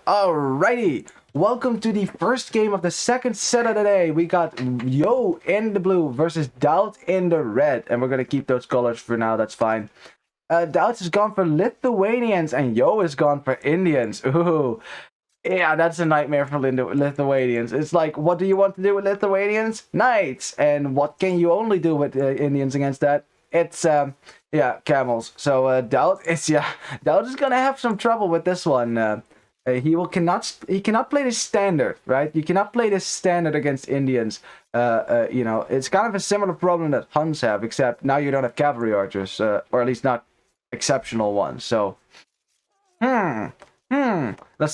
Alrighty, welcome to the first game of the second set of the day. We got Yo in the blue versus DauT in the red, and we're gonna keep those colors for now. That's fine. DauT has gone for Lithuanians, and Yo is gone for Indians. Ooh, yeah, that's a nightmare for Lithuanians. It's like, what do you want to do with Lithuanians? Knights, and what can you only do with Indians against that? It's yeah, camels. So DauT is gonna have some trouble with this one. He cannot play this standard, right? You cannot play this standard against Indians. You know, it's kind of a similar problem that Huns have, except now you don't have cavalry archers, or at least not exceptional ones. So, let's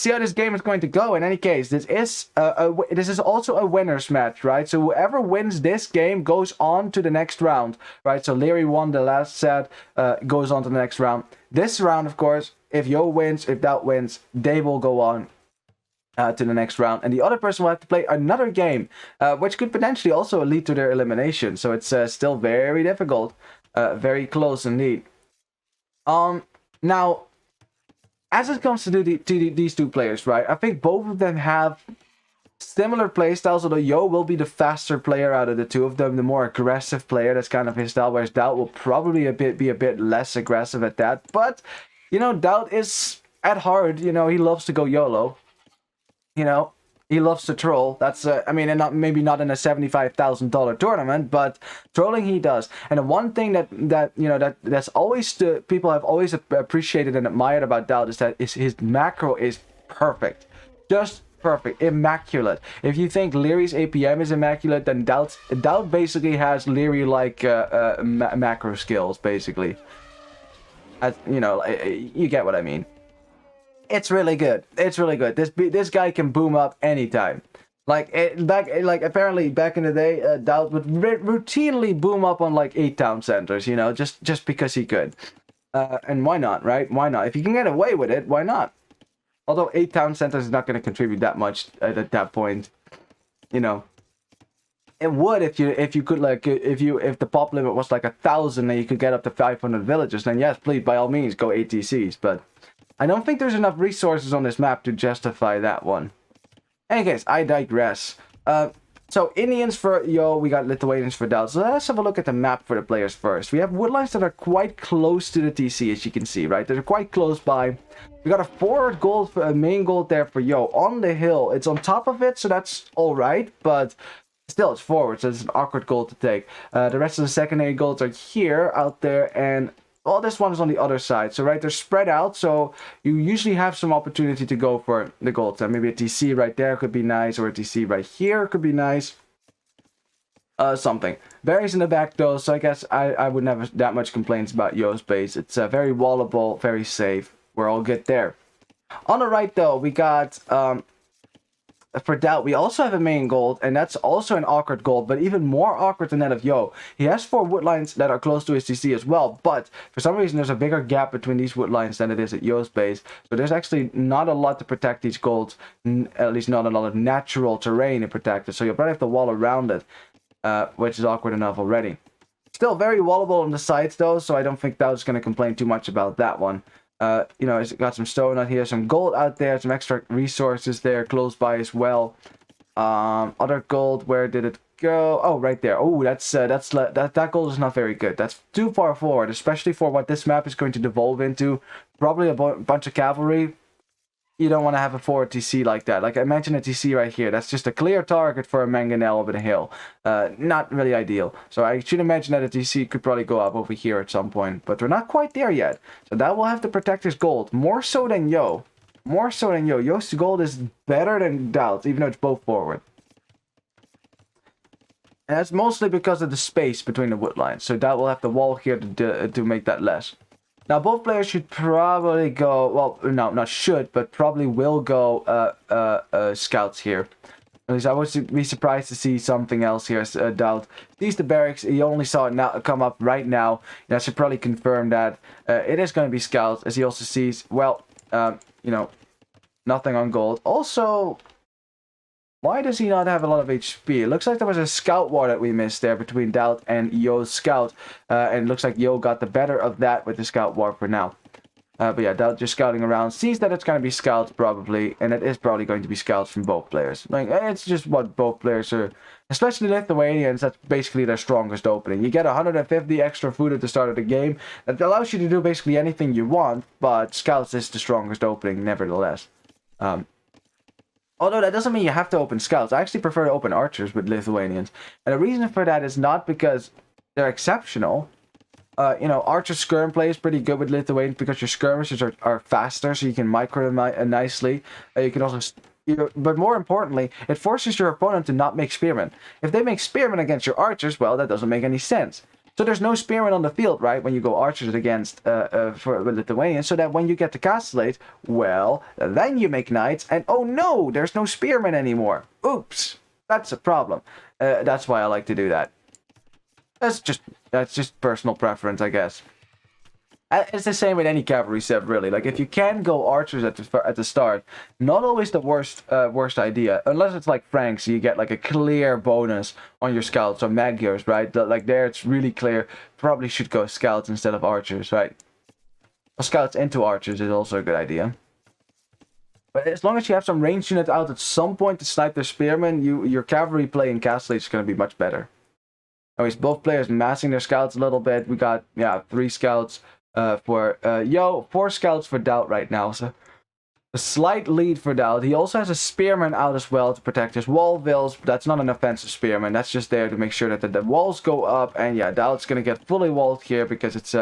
see how this game is going to go. In any case, this is also a winner's match, right? So whoever wins this game goes on to the next round, right? So Leary won the last set, goes on to the next round. This round, of course, if Yo wins, if DauT wins, they will go on to the next round. And the other person will have to play another game, which could potentially also lead to their elimination. So it's still very difficult, very close indeed. Now, as it comes to these two players, right, I think both of them have similar playstyles, although Yo will be the faster player out of the two of them, the more aggressive player. That's kind of his style, whereas DauT will probably be a bit less aggressive at that. But, you know, DauT is, at heart, you know, he loves to go YOLO. You know, he loves to troll. That's, I mean, and maybe not in a $75,000 tournament, but trolling he does. And the one thing that's always people have always appreciated and admired about DauT is that his macro is perfect, just perfect, immaculate. If you think Leary's APM is immaculate, then DauT basically has Leary like macro skills, basically. You know, you get what I mean. It's really good. It's really good. This guy can boom up anytime. Apparently back in the day, DauT would routinely boom up on like 8 town centers. You know, just because he could. And why not, right? Why not? If you can get away with it, why not? Although 8 town centers is not going to contribute that much at that point. You know, it would if you could, like, if the pop limit was like 1,000 and you could get up to 500 villages, then yes, please, by all means, go ATCs. But I don't think there's enough resources on this map to justify that one. In any case, I digress. So Indians for Yo, we got Lithuanians for DauT. So let's have a look at the map for the players first. We have woodlines that are quite close to the TC, as you can see, right? They're quite close by. We got a forward gold, a main gold there for Yo on the hill. It's on top of it, so that's all right, but still, it's forward, so it's an awkward goal to take. The rest of the secondary goals are here, out there, and all this one is on the other side. So, right, they're spread out, so you usually have some opportunity to go for the goals. Maybe a TC right there could be nice, or a TC right here could be nice. Something. Barry's in the back, though, so I guess I wouldn't have that much complaints about Yo's base. It's very wallable, very safe. We're all good there. On the right, though, we got for DauT, we also have a main gold, and that's also an awkward gold, but even more awkward than that of Yo. He has 4 woodlines that are close to his TC as well, but for some reason there's a bigger gap between these woodlines than it is at Yo's base, so there's actually not a lot to protect these golds, at least not a lot of natural terrain to protect it, so you'll probably have to wall around it, which is awkward enough already. Still very wallable on the sides though, so I don't think DauT's going to complain too much about that one. You know, it's got some stone out here, some gold out there, some extra resources there close by as well. Other gold, where did it go? Oh, right there. Oh, that gold is not very good. That's too far forward, especially for what this map is going to devolve into. Probably a bunch of cavalry. You don't want to have a forward TC like that. Like, imagine a TC right here. That's just a clear target for a mangonel over the hill. Not really ideal. So I should imagine that a TC could probably go up over here at some point. But we're not quite there yet. So that will have to protect his gold. More so than Yo. More so than Yo. Yo's gold is better than DauT's, even though it's both forward. And that's mostly because of the space between the wood lines. So DauT will have the wall here to make that less. Now, both players should probably go, well, no, not should, but probably will go scouts here. At least I would be surprised to see something else here, DauT. Sees the barracks, he only saw it now come up right now. And I should probably confirm that it is going to be scouts, as he also sees, well, you know, nothing on gold. Also, why does he not have a lot of HP? It looks like there was a scout war that we missed there between DauT and Yo's scout. And it looks like Yo got the better of that with the scout war for now. But yeah, DauT just scouting around, sees that it's going to be scouts probably, and it is probably going to be scouts from both players. Like, it's just what both players are, especially Lithuanians, that's basically their strongest opening. You get 150 extra food at the start of the game. That allows you to do basically anything you want, but scouts is the strongest opening nevertheless. Although that doesn't mean you have to open scouts. I actually prefer to open archers with Lithuanians. And the reason for that is not because they're exceptional. You know, archer skirm play is pretty good with Lithuanians because your skirmishes are faster, so you can micro them nicely. You can also, but more importantly, it forces your opponent to not make spearmen. If they make spearmen against your archers, well, that doesn't make any sense. So there's no spearmen on the field, right, when you go archers against for Lithuanians, so that when you get to castellate, well, then you make knights, and oh no, there's no spearmen anymore. Oops, that's a problem. That's why I like to do that. That's just personal preference, I guess. It's the same with any cavalry set, really. Like, if you can go archers at the start, not always the worst idea, unless it's like Franks, so you get like a clear bonus on your scouts or Magyars, right? Like there, it's really clear. Probably should go scouts instead of archers, right? Or scouts into archers is also a good idea. But as long as you have some ranged unit out at some point to snipe their spearmen, your cavalry play in Castle is going to be much better. Anyways, both players massing their scouts a little bit. We got, yeah, 3 scouts. For 4 scouts for DauT right now, so a slight lead for DauT. He also has a spearman out as well to protect his wall vills. That's not an offensive spearman, that's just there to make sure that the walls go up. And yeah, DauT's gonna get fully walled here because it's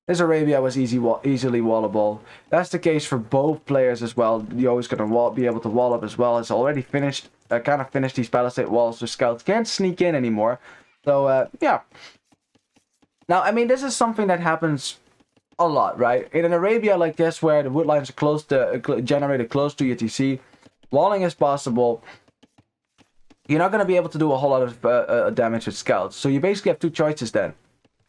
this Arabia was easily wallable. That's the case for both players as well. Yo's gonna be able to wall up as well. It's already finished, kind of finished these palisade walls, so scouts can't sneak in anymore. So yeah. Now, I mean, this is something that happens a lot, right? In an Arabia like this, where the wood lines are close to generated close to your TC, walling is possible. You're not going to be able to do a whole lot of damage with scouts, so you basically have 2 choices then.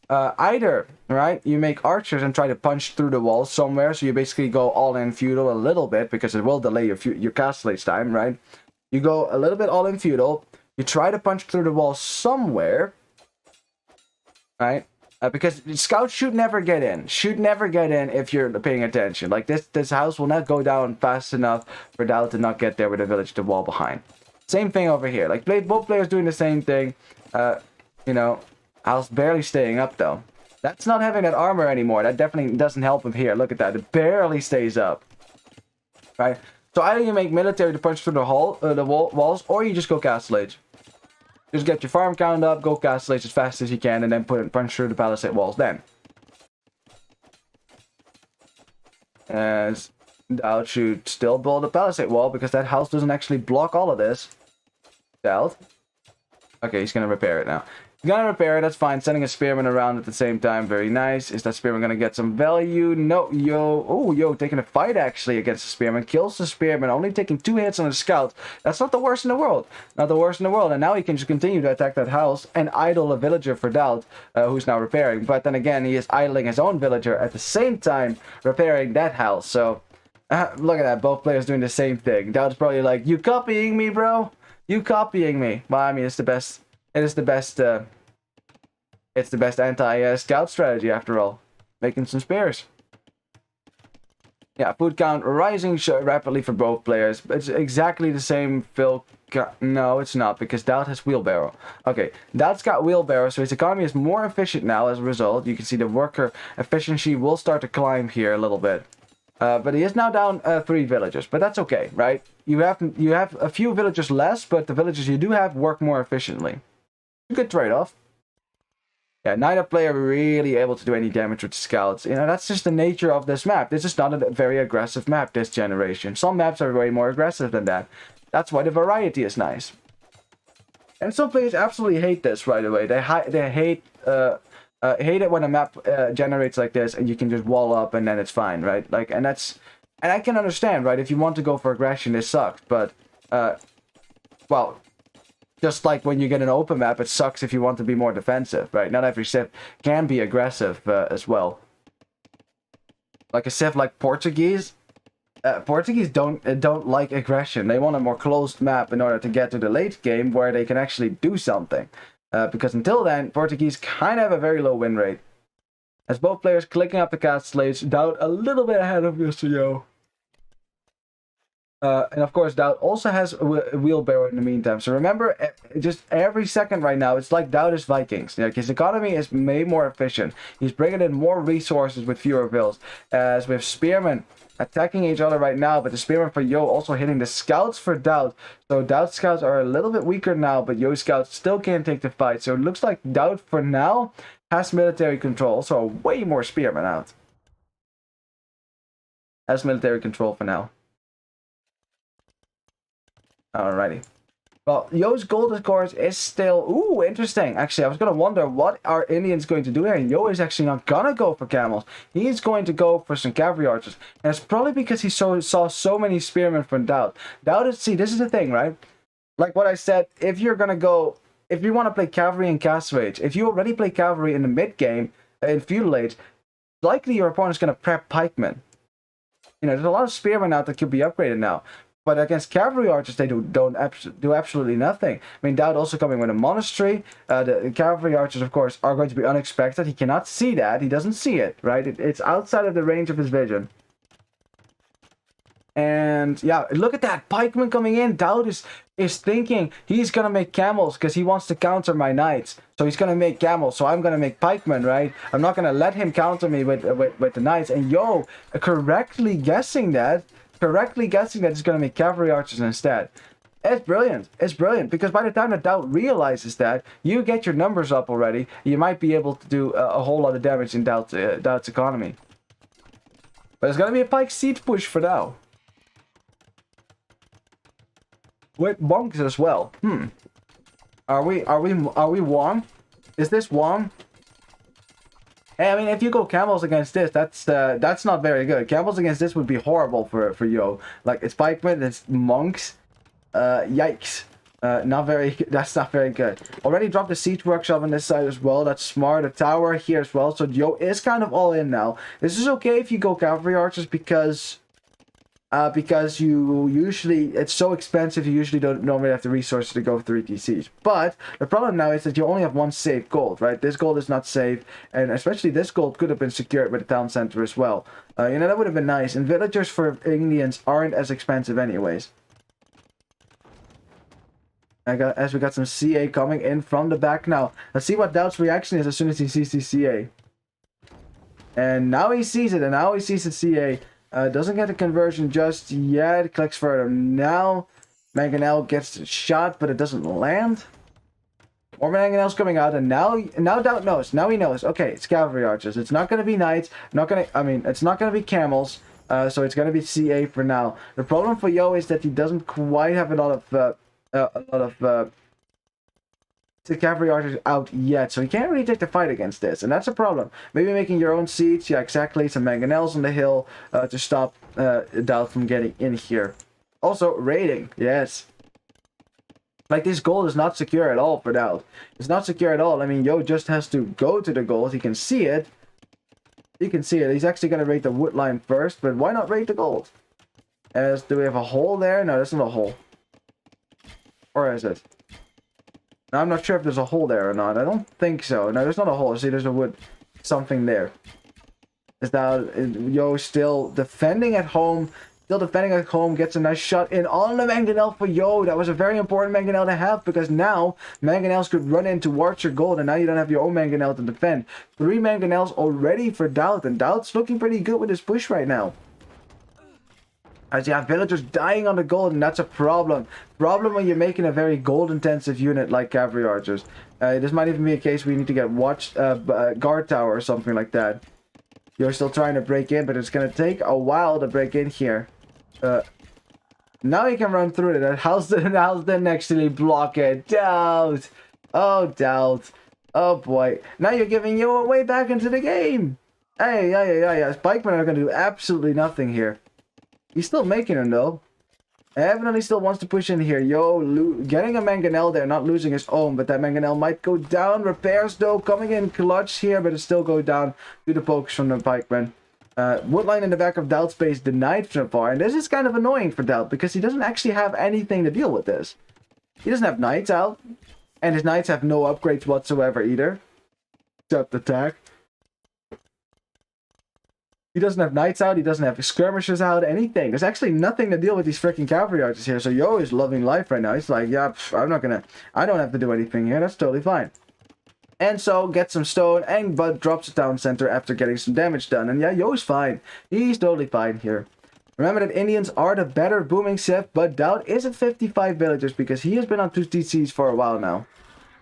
Either, right, you make archers and try to punch through the walls somewhere, so you basically go all in feudal a little bit because it will delay your castlage time, right? You go a little bit all in feudal. You try to punch through the wall somewhere, right? Because scouts should never get in. Should never get in if you're paying attention. Like, this house will not go down fast enough for DauT to not get there with a village to wall behind. Same thing over here. Like, both players doing the same thing. You know, house barely staying up, though. That's not having that armor anymore. That definitely doesn't help him here. Look at that. It barely stays up. Right? So either you make military to punch through the walls, or you just go castle age. Just get your farm count up, go castellate as fast as you can, and then punch through the palisade walls then. As DauT should still build a palisade wall, because that house doesn't actually block all of this. DauT. Okay, he's gonna repair it now. He's gonna repair it, that's fine. Sending a spearman around at the same time, very nice. Is that spearman gonna get some value? No, Yo. Oh, Yo taking a fight actually against the spearman. Kills the spearman, only taking 2 hits on the scout. That's not the worst in the world. Not the worst in the world. And now he can just continue to attack that house and idle a villager for DauT, who's now repairing. But then again, he is idling his own villager at the same time repairing that house. So, look at that. Both players doing the same thing. DauT's probably like, you copying me, bro? You copying me. Well, I mean, it's the best. It is the best, it's the best anti-scout strategy after all. Making some spares. Yeah, food count rising rapidly for both players. It's exactly the same fill count. No, it's not, because DauT has wheelbarrow. Okay, DauT's got wheelbarrow, so his economy is more efficient now as a result. You can see the worker efficiency will start to climb here a little bit. But he is now down 3 villagers, but that's okay, right? You have a few villagers less, but the villagers you do have work more efficiently. Good trade-off. Yeah, neither player really able to do any damage with scouts. You know, that's just the nature of this map. This is not a very aggressive map this generation. Some maps are way more aggressive than that. That's why the variety is nice. And some players absolutely hate this right away. They hate it when a map generates like this and you can just wall up and then it's fine, right? Like, and I can understand, right? If you want to go for aggression, this sucks. But well, just like when you get an open map, it sucks if you want to be more defensive, right? Not every civ can be aggressive as well. Like a civ like Portuguese, Portuguese don't like aggression. They want a more closed map in order to get to the late game where they can actually do something. Because until then, Portuguese kind of have a very low win rate. As both players clicking up the cast slates, DauT a little bit ahead of Mr Yo. And of course, DauT also has a wheelbarrow in the meantime. So remember, just every second right now, it's like DauT is Vikings. Like his economy is made more efficient. He's bringing in more resources with fewer bills. As with Spearmen attacking each other right now, but the Spearmen for Yo also hitting the scouts for DauT. So DauT scouts are a little bit weaker now, but Yo scouts still can't take the fight. So it looks like DauT for now has military control. So way more Spearmen out. Has military control for now. Alrighty. Well, Yo's gold, of course, is still... Ooh, interesting. Actually, I was going to wonder what are Indians going to do here. And Yo is actually not going to go for camels. He's going to go for some cavalry archers. And it's probably because he saw so many spearmen from DauT. DauT is... See, this is the thing, right? Like what I said, if you're going to go... If you want to play cavalry in Castle Age, if you already play cavalry in the mid-game, in Feudal Age, likely your opponent's going to prep pikemen. You know, there's a lot of spearmen out that could be upgraded now. But against cavalry archers, they do absolutely nothing. I mean, DauT also coming with a monastery. The cavalry archers, of course, are going to be unexpected. He cannot see that. He doesn't see it, right? It's outside of the range of his vision. And yeah, look at that. Pikeman coming in. DauT is thinking he's going to make camels because he wants to counter my knights. So he's going to make camels. So I'm going to make pikemen, right? I'm not going to let him counter me with the knights. And Yo, correctly guessing that he's going to make cavalry archers instead. It's brilliant. It's brilliant because by the time that DauT realizes that, you get your numbers up already. You might be able to do a whole lot of damage in DauT's economy. But it's going to be a pike siege push for now. With monks as well. Are we Wong? Is this Wong? Hey, I mean, if you go camels against this, that's not very good. Camels against this would be horrible for Yo. Like, it's pikemen, it's monks. Yikes. That's not very good. Already dropped the siege workshop on this side as well. That's smart. A tower here as well. So Yo is kind of all in now. This is okay if you go cavalry archers because you usually, it's so expensive, you usually don't normally have the resources to go through TCs. But the problem now is that you only have one safe gold, right? This gold is not safe, and especially this gold could have been secured with the town center as well. You know, that would have been nice. And villagers for Indians aren't as expensive anyways. As we got some CA coming in from the back now. Let's see what DauT's reaction is as soon as he sees the CA. And now he sees it, and now he sees the CA. Doesn't get the conversion just yet. Clicks further. Now Mangonel gets shot, but it doesn't land. More Mangonel's coming out, and now DauT knows. Now he knows. Okay, it's cavalry archers. It's not gonna be knights. It's not gonna be camels. So it's gonna be CA for now. The problem for Yo is that he doesn't quite have a lot of the cavalry archers out yet, so you can't really take the fight against this, and that's a problem. Maybe making your own siege, yeah, exactly, some mangonels on the hill to stop DauT from getting in here. Also, raiding, yes. Like, this gold is not secure at all for DauT. It's not secure at all. I mean, Yo just has to go to the gold. He can see it. He can see it. He's actually going to raid the wood line first, but why not raid the gold? Do we have a hole there? No, that's not a hole. Or is it? Now, I'm not sure if there's a hole there or not. I don't think so. No, there's not a hole. See, there's a wood something there. Is that Yo still defending at home? Still defending at home. Gets a nice shot in on the Mangonel for Yo. That was a very important Mangonel to have because now Mangonels could run in towards your gold, and now you don't have your own Mangonel to defend. 3 Mangonels already for DauT, and DauT's looking pretty good with his push right now. As you have villagers dying on the gold, and that's a problem. Problem when you're making a very gold-intensive unit like cavalry archers. This might even be a case where you need to get guard tower or something like that. You're still trying to break in, but it's going to take a while to break in here. Now you can run through it. How's the actually block it? DauT! Oh, DauT. Oh, boy. Now you're giving Yo a way back into the game. Hey, yeah. Pikemen are going to do absolutely nothing here. He's still making him, though. Evidently still wants to push in here. Yo, getting a Mangonel there, not losing his own, but that Mangonel might go down. Repairs, though, coming in clutch here, but it still goes down to the pokes from the pikemen. Woodline in the back of DauT's base denied so far, and this is kind of annoying for DauT, because he doesn't actually have anything to deal with this. He doesn't have knights out, and his knights have no upgrades whatsoever either. Except attack. He doesn't have knights out. He doesn't have skirmishers out. Anything. There's actually nothing to deal with these freaking cavalry archers here. So Yo is loving life right now. He's like, yeah, I'm not gonna. I don't have to do anything here. That's totally fine. And so gets some stone and but drops a town center after getting some damage done. And yeah, Yo's fine. He's totally fine here. Remember that Indians are the better booming civ, but DauT is at 55 villagers because he has been on 2 TCs for a while now.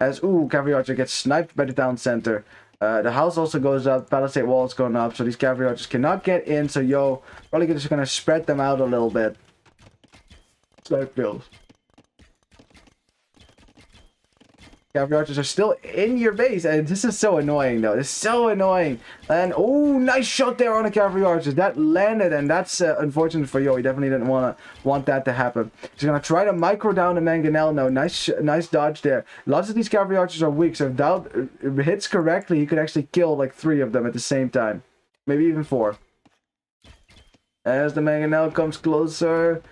As, ooh, cavalry archer gets sniped by the town center. The house also goes up, palisade walls going up, so these cavalry archers cannot get in, so Yo probably just gonna spread them out a little bit. Snipe kills. Cavalry archers are still in your base, and this is so annoying though. It's so annoying. And oh, nice shot there on the cavalry archers. That landed, and that's unfortunate for Yo. He definitely didn't want that to happen. He's gonna try to micro down the mangonel. No, nice dodge there. Lots of these cavalry archers are weak, so if DauT hits correctly, he could actually kill like 3 of them at the same time, maybe even 4. As the mangonel comes closer.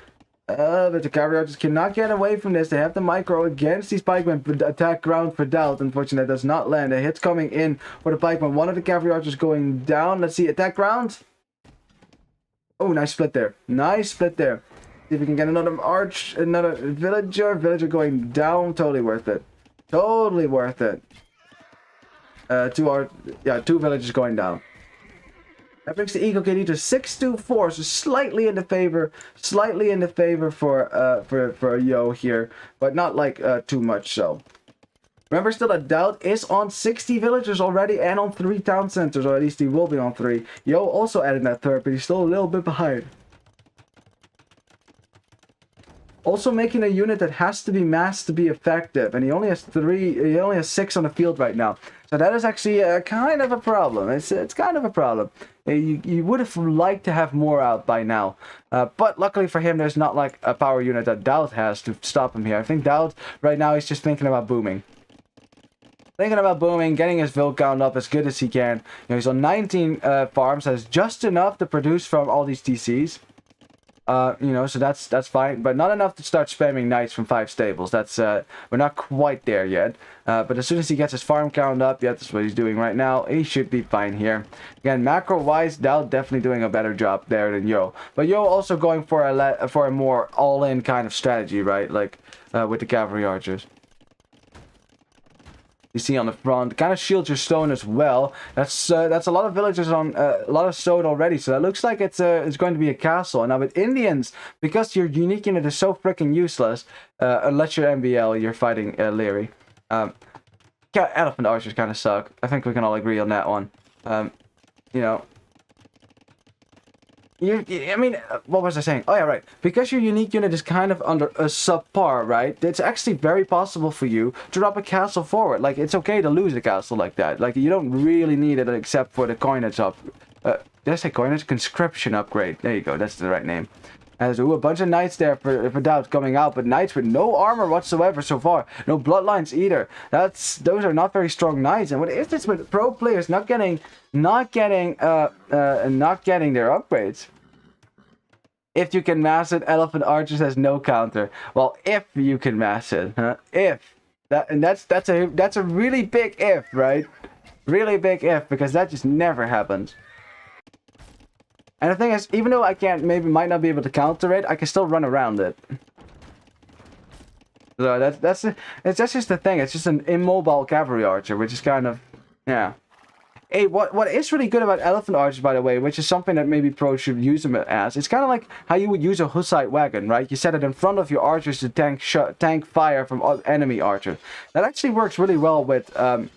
But the cavalry archers cannot get away from this. They have the micro against these pikemen. Attack ground for DauT. Unfortunately, that does not land. A hit's coming in for the pikemen. One of the cavalry archers going down. Let's see. Attack ground. Oh, nice split there. Nice split there. See if we can get another villager. Villager going down. Totally worth it. Totally worth it. 2 villagers going down. That brings the eco KD to 624, so slightly in the favor for Yo here, but not like too much so. Remember still that DauT is on 60 villagers already and on 3 town centers, or at least he will be on 3. Yo also added that 3rd, but he's still a little bit behind. Also making a unit that has to be massed to be effective, and he only has 6 on the field right now. So that is actually kind of a problem. It's kind of a problem. You would have liked to have more out by now. But luckily for him, there's not like a power unit that DauT has to stop him here. I think DauT right now is just thinking about booming. Getting his vill count up as good as he can. You know, he's on 19 farms, has just enough to produce from all these TCs. You know, so that's fine, but not enough to start spamming knights from 5 stables. That's we're not quite there yet. But as soon as he gets his farm count up, yeah, that's what he's doing right now. He should be fine here. Again, macro-wise, DauT definitely doing a better job there than Yo. But Yo also going for a more all-in kind of strategy, right? Like with the cavalry archers. You see on the front, kind of shields your stone as well. That's a lot of villagers on a lot of stone already, so that looks like it's going to be a castle. And now with Indians, because your unique unit is so freaking useless, unless you're MBL, you're fighting Leary. Elephant archers kind of suck. I think we can all agree on that one. You know. I mean, what was I saying? Oh yeah, right. Because your unique unit is kind of under a subpar, right? It's actually very possible for you to drop a castle forward. Like, it's okay to lose a castle like that. Like, you don't really need it except for the coinage up. Did I say coinage? Conscription upgrade. There you go. That's the right name. And there's a bunch of knights there for DauT coming out, but knights with no armor whatsoever so far. No bloodlines either. Those are not very strong knights. And what is this with pro players not getting their upgrades? If you can mass it, Elephant Archers has no counter. Well, if you can mass it, huh? That's a really big if, right? Really big if, because that just never happens. And the thing is, even though I might not be able to counter it, I can still run around it. So that's just the thing. It's just an immobile cavalry archer, which is kind of, yeah. Hey, what is really good about elephant archers, by the way, which is something that maybe pros should use them as, it's kind of like how you would use a Hussite wagon, right? You set it in front of your archers to tank fire from enemy archers. That actually works really well with elephant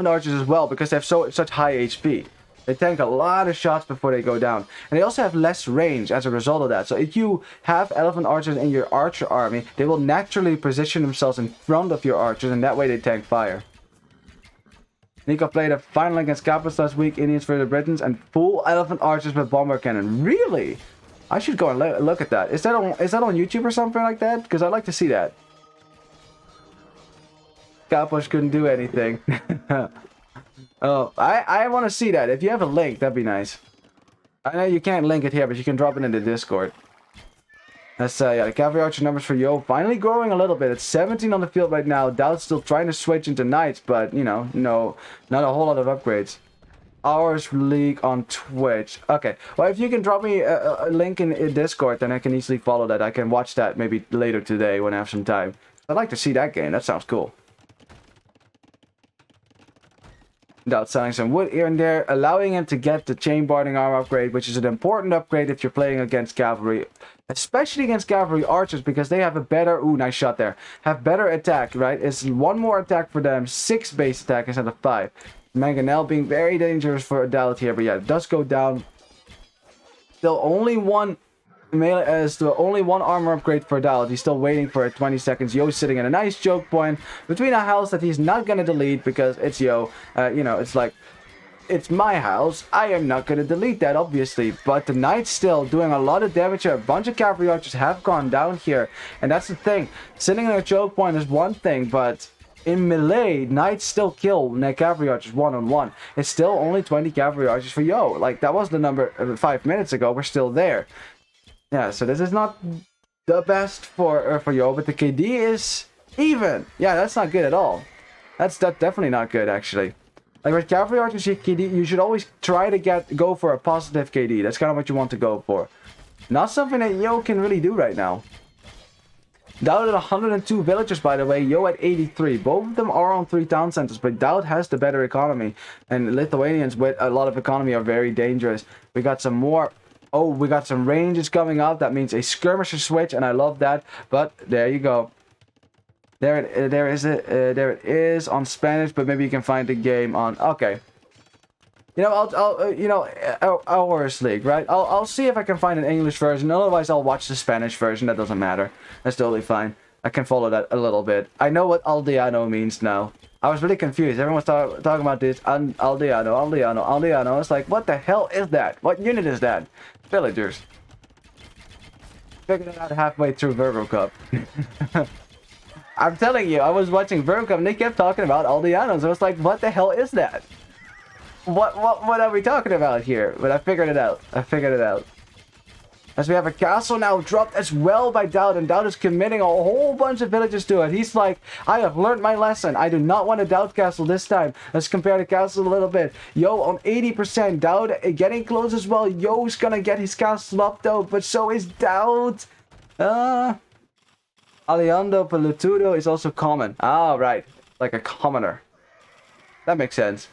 archers as well, because they have such high HP. They tank a lot of shots before they go down. And they also have less range as a result of that. So if you have elephant archers in your archer army, they will naturally position themselves in front of your archers, and that way they tank fire. Nico played a final against Kappas last week, Indians for the Britons, and full elephant archers with bomber cannon. Really? I should go and look at that. Is that on YouTube or something like that? Because I'd like to see that. Kappas couldn't do anything. Oh, I want to see that. If you have a link, that'd be nice. I know you can't link it here, but you can drop it in the Discord. That's yeah, the cavalry archer numbers for Yo finally growing a little bit. It's 17 on the field right now. DauT's still trying to switch into knights, but you know, no, not a whole lot of upgrades. Hours League on Twitch. Okay, well, if you can drop me a link in Discord, then I can easily follow that. I can watch that maybe later today when I have some time. I'd like to see that game. That sounds cool. DauT selling some wood here and there, allowing him to get the chain barding armor upgrade, which is an important upgrade if you're playing against cavalry, especially against cavalry archers, because they have a better, ooh, nice shot there, have better attack, right? It's one more attack for them, 6 base attack instead of 5. Mangonel being very dangerous for a DauT here, but yeah, it does go down. Still only one melee, still only one armor upgrade for DauT. He's still waiting for it. 20 seconds. Yo's sitting at a nice choke point between a house that he's not gonna delete because it's Yo. You know, it's like, it's my house. I am not gonna delete that, obviously. But the knight's still doing a lot of damage here. A bunch of cavalry archers have gone down here, and that's the thing. Sitting at a choke point is one thing, but in melee, knights still kill cavalry archers one-on-one. It's still only 20 cavalry archers for Yo. Like, that was the number 5 minutes ago. We're still there. Yeah, so this is not the best for Yo, but the KD is even. Yeah, that's not good at all. That's definitely not good, actually. Like, with cavalry archers, KD, you should always try to go for a positive KD. That's kind of what you want to go for. Not something that Yo can really do right now. DauT at 102 villagers, by the way. Yo at 83. Both of them are on 3 town centers, but DauT has the better economy. And Lithuanians with a lot of economy are very dangerous. We got some more. Oh, we got some ranges coming up. That means a skirmisher switch, and I love that. But there you go. There it is on Spanish, but maybe you can find the game on. Okay. You know, Hours League, right? I'll see if I can find an English version. Otherwise, I'll watch the Spanish version. That doesn't matter. That's totally fine. I can follow that a little bit. I know what aldeano means now. I was really confused. Everyone's talking about this aldeano. It's like, what the hell is that? What unit is that? Villagers. Figured it out halfway through Virgo Cup. I'm telling you, I was watching Virgo Cup and they kept talking about aldeanos. I was like, what the hell is that? What are we talking about here? But I figured it out. As we have a castle now dropped as well by DauT, and DauT is committing a whole bunch of villages to it. He's like, I have learned my lesson. I do not want a DauT castle this time. Let's compare the castle a little bit. Yo on 80%. DauT getting close as well. Yo's gonna get his castle up though, but so is DauT. Aliando Pelutudo is also common. Ah, right. Like a commoner. That makes sense.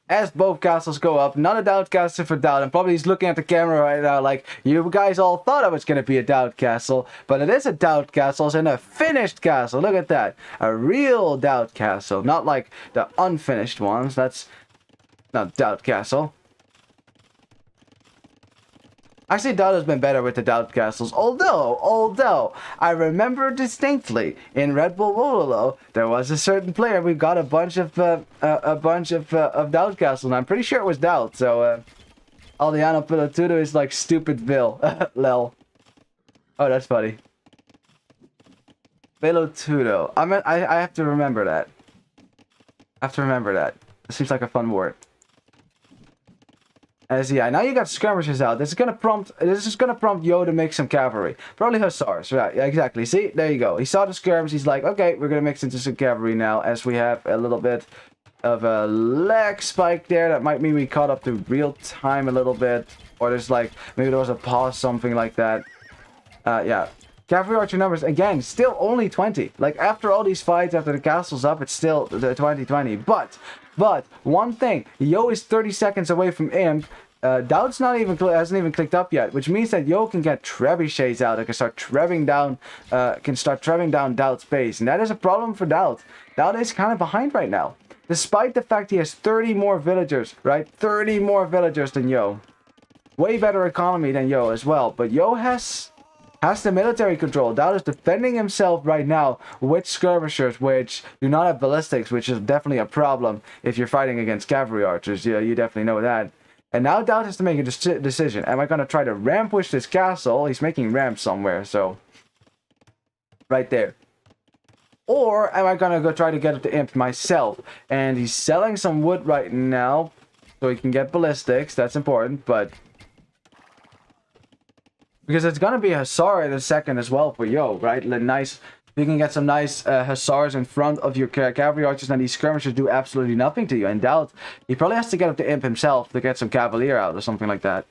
As both castles go up, not a DauT castle for DauT, and probably he's looking at the camera right now like, you guys all thought it was going to be a DauT castle, but it is a DauT castle, and a finished castle. Look at that. A real DauT castle, not like the unfinished ones. That's not DauT castle. Actually, DauT has been better with the DauT castles, although I remember distinctly in Red Bull Wololo, there was a certain player we got a bunch of DauT castles, and I'm pretty sure it was DauT. So Aldeano Pilotudo is like stupid Vil. Lel. Oh, that's funny. Pilotudo. I have to remember that. It seems like a fun word. As yeah, now you got skirmishers out. This is gonna prompt Yo to make some cavalry. Probably hussars, right? Yeah, exactly. See, there you go. He saw the skirmish. He's like, okay, we're gonna mix into some cavalry now. As we have a little bit of a lag spike there. That might mean we caught up to real time a little bit, or there's like maybe there was a pause, something like that. Yeah. Cavalry archer numbers, again, still only 20. Like, after all these fights, after the castle's up, it's still the 20-20. But, one thing, Yo is 30 seconds away from Imp. DauT's hasn't even clicked up yet, which means that Yo can get trebuchets out. It can start trebbing down, DauT's pace. And that is a problem for DauT. DauT is kind of behind right now. Despite the fact he has 30 more villagers, right? 30 more villagers than Yo. Way better economy than Yo as well. But Yo has the military control. DauT is defending himself right now with skirmishers, which do not have ballistics, which is definitely a problem if you're fighting against cavalry archers. Yeah, you definitely know that. And now DauT has to make a decision. Am I going to try to ramp push this castle? He's making ramps somewhere, so right there. Or am I going to go try to get it to Imp myself? And he's selling some wood right now, so he can get ballistics. That's important, but Because it's gonna be a Hussar in a second as well for Yo, right? Nice. You can get some nice Hussars in front of your cavalry archers, and these skirmishers do absolutely nothing to you. And DauT, he probably has to get up the Imp himself to get some Cavalier out or something like that.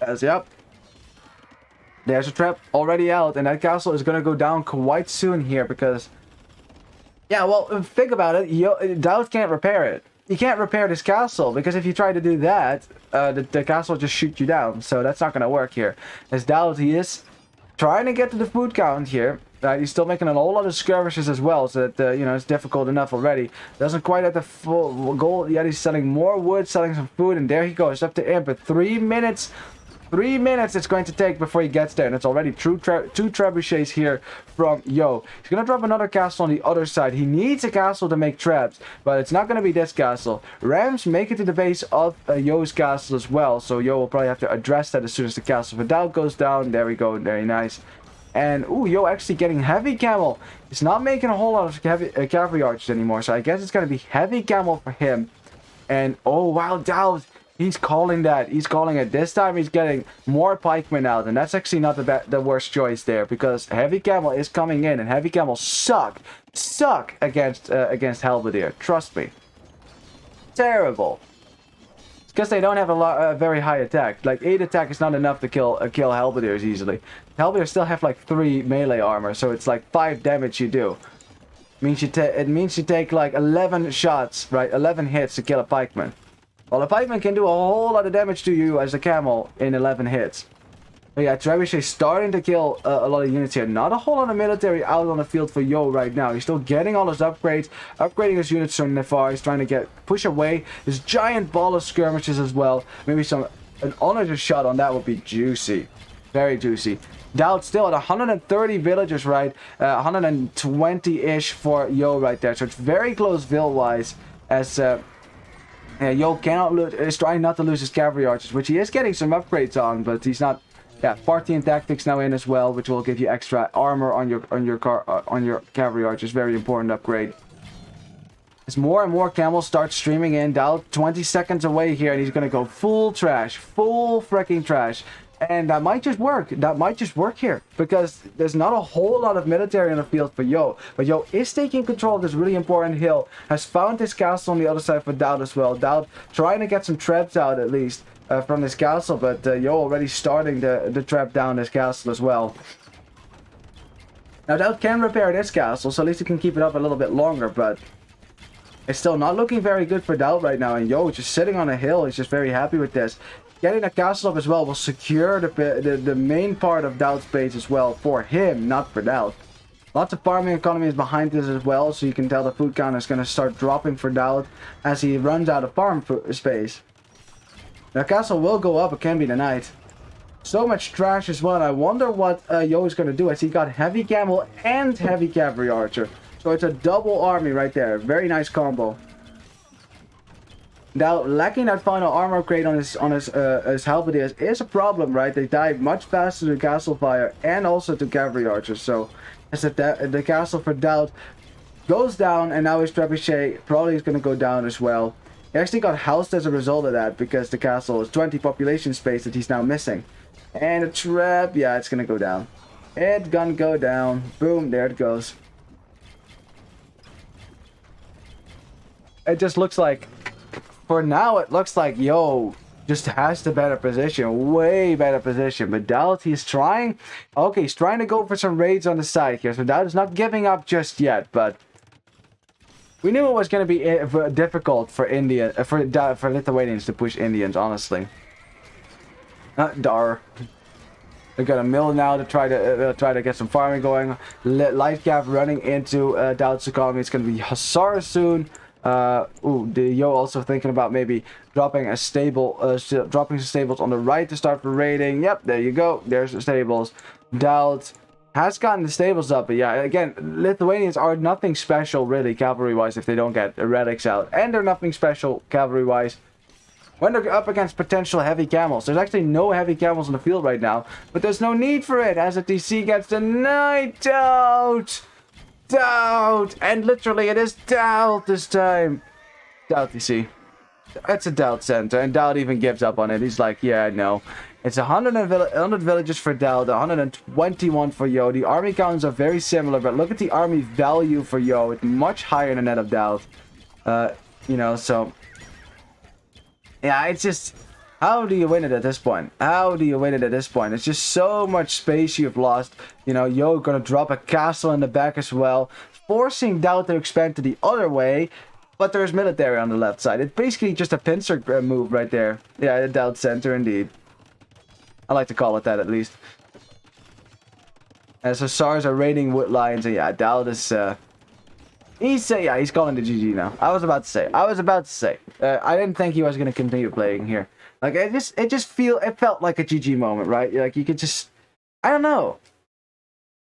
As, yep. There's a trap already out, and that castle is gonna go down quite soon here because... Yeah, well, think about it. DauT can't repair it. You can't repair this castle, because if you try to do that, the castle will just shoot you down. So that's not gonna work here. As DauT, he is trying to get to the food count here. He's still making a whole lot of skirmishes as well, so that, you know, it's difficult enough already. Doesn't quite have the full goal yet. He's selling more wood, selling some food, and there he goes, up to Imp. But 3 minutes... 3 minutes it's going to take before he gets there, and it's already two trebuchets here from Yo. He's going to drop another castle on the other side. He needs a castle to make traps, but it's not going to be this castle. Rams make it to the base of Yo's castle as well, so Yo will probably have to address that as soon as the castle for DauT goes down. There we go, very nice. And, ooh, Yo actually getting heavy camel. He's not making a whole lot of heavy cavalry archers anymore, so I guess it's going to be heavy camel for him. And, oh, wow, DauT. He's calling that. He's calling it. This time he's getting more pikemen out. And that's actually not the worst choice there. Because heavy camel is coming in. And heavy camel suck against halberdier. Trust me. Terrible. It's because they don't have a very high attack. Like 8 attack is not enough to kill halberdiers easily. Halberdiers still have like 3 melee armor. So it's like 5 damage you do. It means you take like 11 shots, right? 11 hits to kill a pikeman. Well, a pikeman can do a whole lot of damage to you as a camel in 11 hits. But yeah, Trebuchet starting to kill a lot of units here. Not a whole lot of military out on the field for Yo right now. He's still getting all his upgrades, upgrading his units from far. He's trying to push away his giant ball of skirmishes as well. Maybe an honor shot on that would be juicy. Very juicy. DauT still at 130 villagers, right? 120-ish for Yo right there. So it's very close Ville-wise as... Yo is trying not to lose his cavalry archers, which he is getting some upgrades on, but he's not. Yeah, Parthian tactics now in as well, which will give you extra armor on your cavalry archers. Very important upgrade. As more and more camels start streaming in, DauT 20 seconds away here, and he's gonna go full trash, full freaking trash. And that might just work. That might just work here. Because there's not a whole lot of military in the field for Yo. But Yo is taking control of this really important hill. Has found his castle on the other side for DauT as well. DauT trying to get some traps out at least from this castle. But Yo already starting the trap down this castle as well. Now DauT can repair this castle. So at least he can keep it up a little bit longer. But it's still not looking very good for DauT right now. And Yo just sitting on a hill. He's just very happy with this. Getting a castle up as well will secure the main part of DauT's base as well for him, not for DauT. Lots of farming economies behind this as well, so you can tell the food count is going to start dropping for DauT as he runs out of farm space. The castle will go up, it can be denied. So much trash as well, and I wonder what Yo is going to do as he got heavy camel and heavy cavalry archer. So it's a double army right there, very nice combo. Now, lacking that final armor upgrade on his halberdiers is a problem, right? They die much faster to castle fire and also to cavalry archers. So, as the castle for DauT goes down, and now his trebuchet probably is going to go down as well. He actually got housed as a result of that because the castle is 20 population space that he's now missing. And the trap, yeah, it's going to go down. It's going to go down. Boom, there it goes. It just looks like... For now, it looks like Yo just has the better position. Way better position. But DauT, he's trying... Okay, he's trying to go for some raids on the side here. So DauT is not giving up just yet. But we knew it was going to be difficult for Lithuanians to push Indians, honestly. They're gonna mill now to try to get some farming going. Light cap running into DauT's economy. It's gonna be Hussars soon. Yo also thinking about maybe dropping a stable, dropping some stables on the right to start for raiding. Yep, there you go. There's the stables. DauT has gotten the stables up, but yeah, again, Lithuanians are nothing special really cavalry-wise if they don't get relics out, and they're nothing special cavalry-wise when they're up against potential heavy camels. There's actually no heavy camels in the field right now, but there's no need for it as the DC gets denied. DauT! And literally it is DauT this time. DauT DC. It's a DauT center, and DauT even gives up on it. He's like, yeah, no. It's 100 villages for DauT, 121 for Yo. The army counts are very similar, but look at the army value for Yo. It's much higher than that of DauT. You know, so... yeah, it's just... how do you win it at this point? How do you win it at this point? It's just so much space you've lost. You know, Yo gonna drop a castle in the back as well, forcing DauT to expand to the other way. But there's military on the left side. It's basically just a pincer move right there. Yeah, the DauT center indeed. I like to call it that at least. And so SARs are raiding wood lions, and yeah, DauT is he's calling the GG now. I was about to say. I didn't think he was gonna continue playing here. Like it felt like a GG moment, right? Like you could just, I don't know.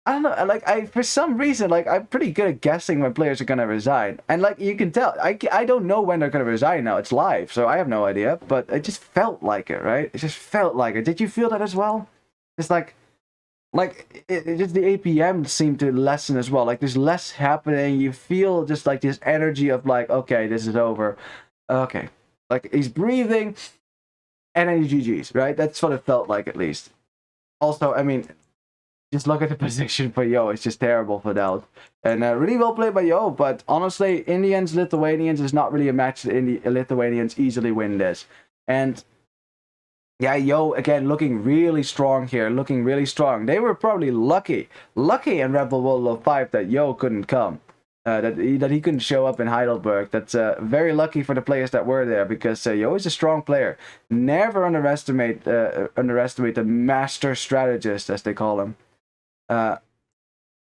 Like for some reason, like I'm pretty good at guessing when players are gonna resign, and like you can tell, I don't know when they're gonna resign now. It's live, so I have no idea. But it just felt like it, right? It just felt like it. Did you feel that as well? It's like it just the APM seemed to lessen as well. Like there's less happening. You feel just like this energy of like, okay, this is over. Okay, like he's breathing, and then he GGs, right? That's what it felt like at least. Also, I mean. Just look at the position for Yo. It's just terrible for DauT. And really well played by Yo. But honestly, Indians, Lithuanians is not really a match that Lithuanians easily win this. And yeah, Yo, again, looking really strong here. Looking really strong. They were probably lucky in Rebel World War 5 that Yo couldn't come. That he couldn't show up in Heidelberg. That's very lucky for the players that were there, because Yo is a strong player. Never underestimate the master strategist, as they call him.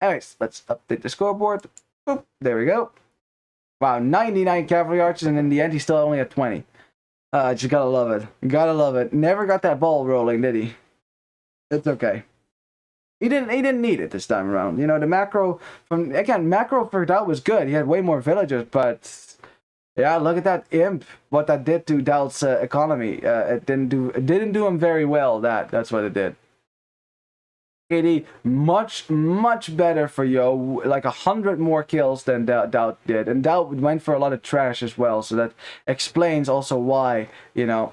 Anyways, let's update the scoreboard. Boop, there we go. Wow, 99 cavalry archers, and in the end, he's still only at 20. Just gotta love it. Gotta love it. Never got that ball rolling, did he? It's okay. He didn't need it this time around. You know, the macro for DauT was good. He had way more villagers, but yeah, look at that imp. What that did to DauT's economy. It didn't do him very well. That's what it did. KD much better for Yo, like 100 more kills than DauT did, and DauT went for a lot of trash as well, so that explains also why, you know,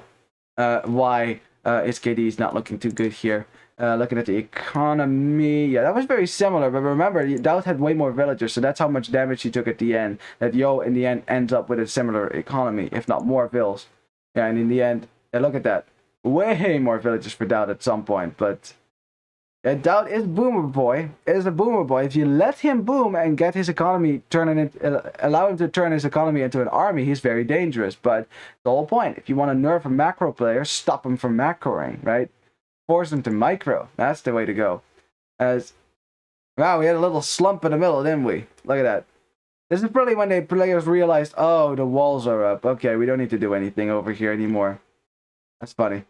why his KD is not looking too good here. Looking at the economy, yeah, that was very similar, but remember, DauT had way more villagers, so that's how much damage he took at the end, that Yo in the end ends up with a similar economy, if not more vills. Yeah, and in the end, look at that, way more villagers for DauT at some point, but DauT is Boomer Boy. Is a Boomer Boy. If you let him boom and get his economy allow him to turn his economy into an army, he's very dangerous. But the whole point, if you want to nerf a macro player, stop him from macroing, right? Force him to micro. That's the way to go. Wow, we had a little slump in the middle, didn't we? Look at that. This is probably when the players realized, oh, the walls are up. Okay, we don't need to do anything over here anymore. That's funny.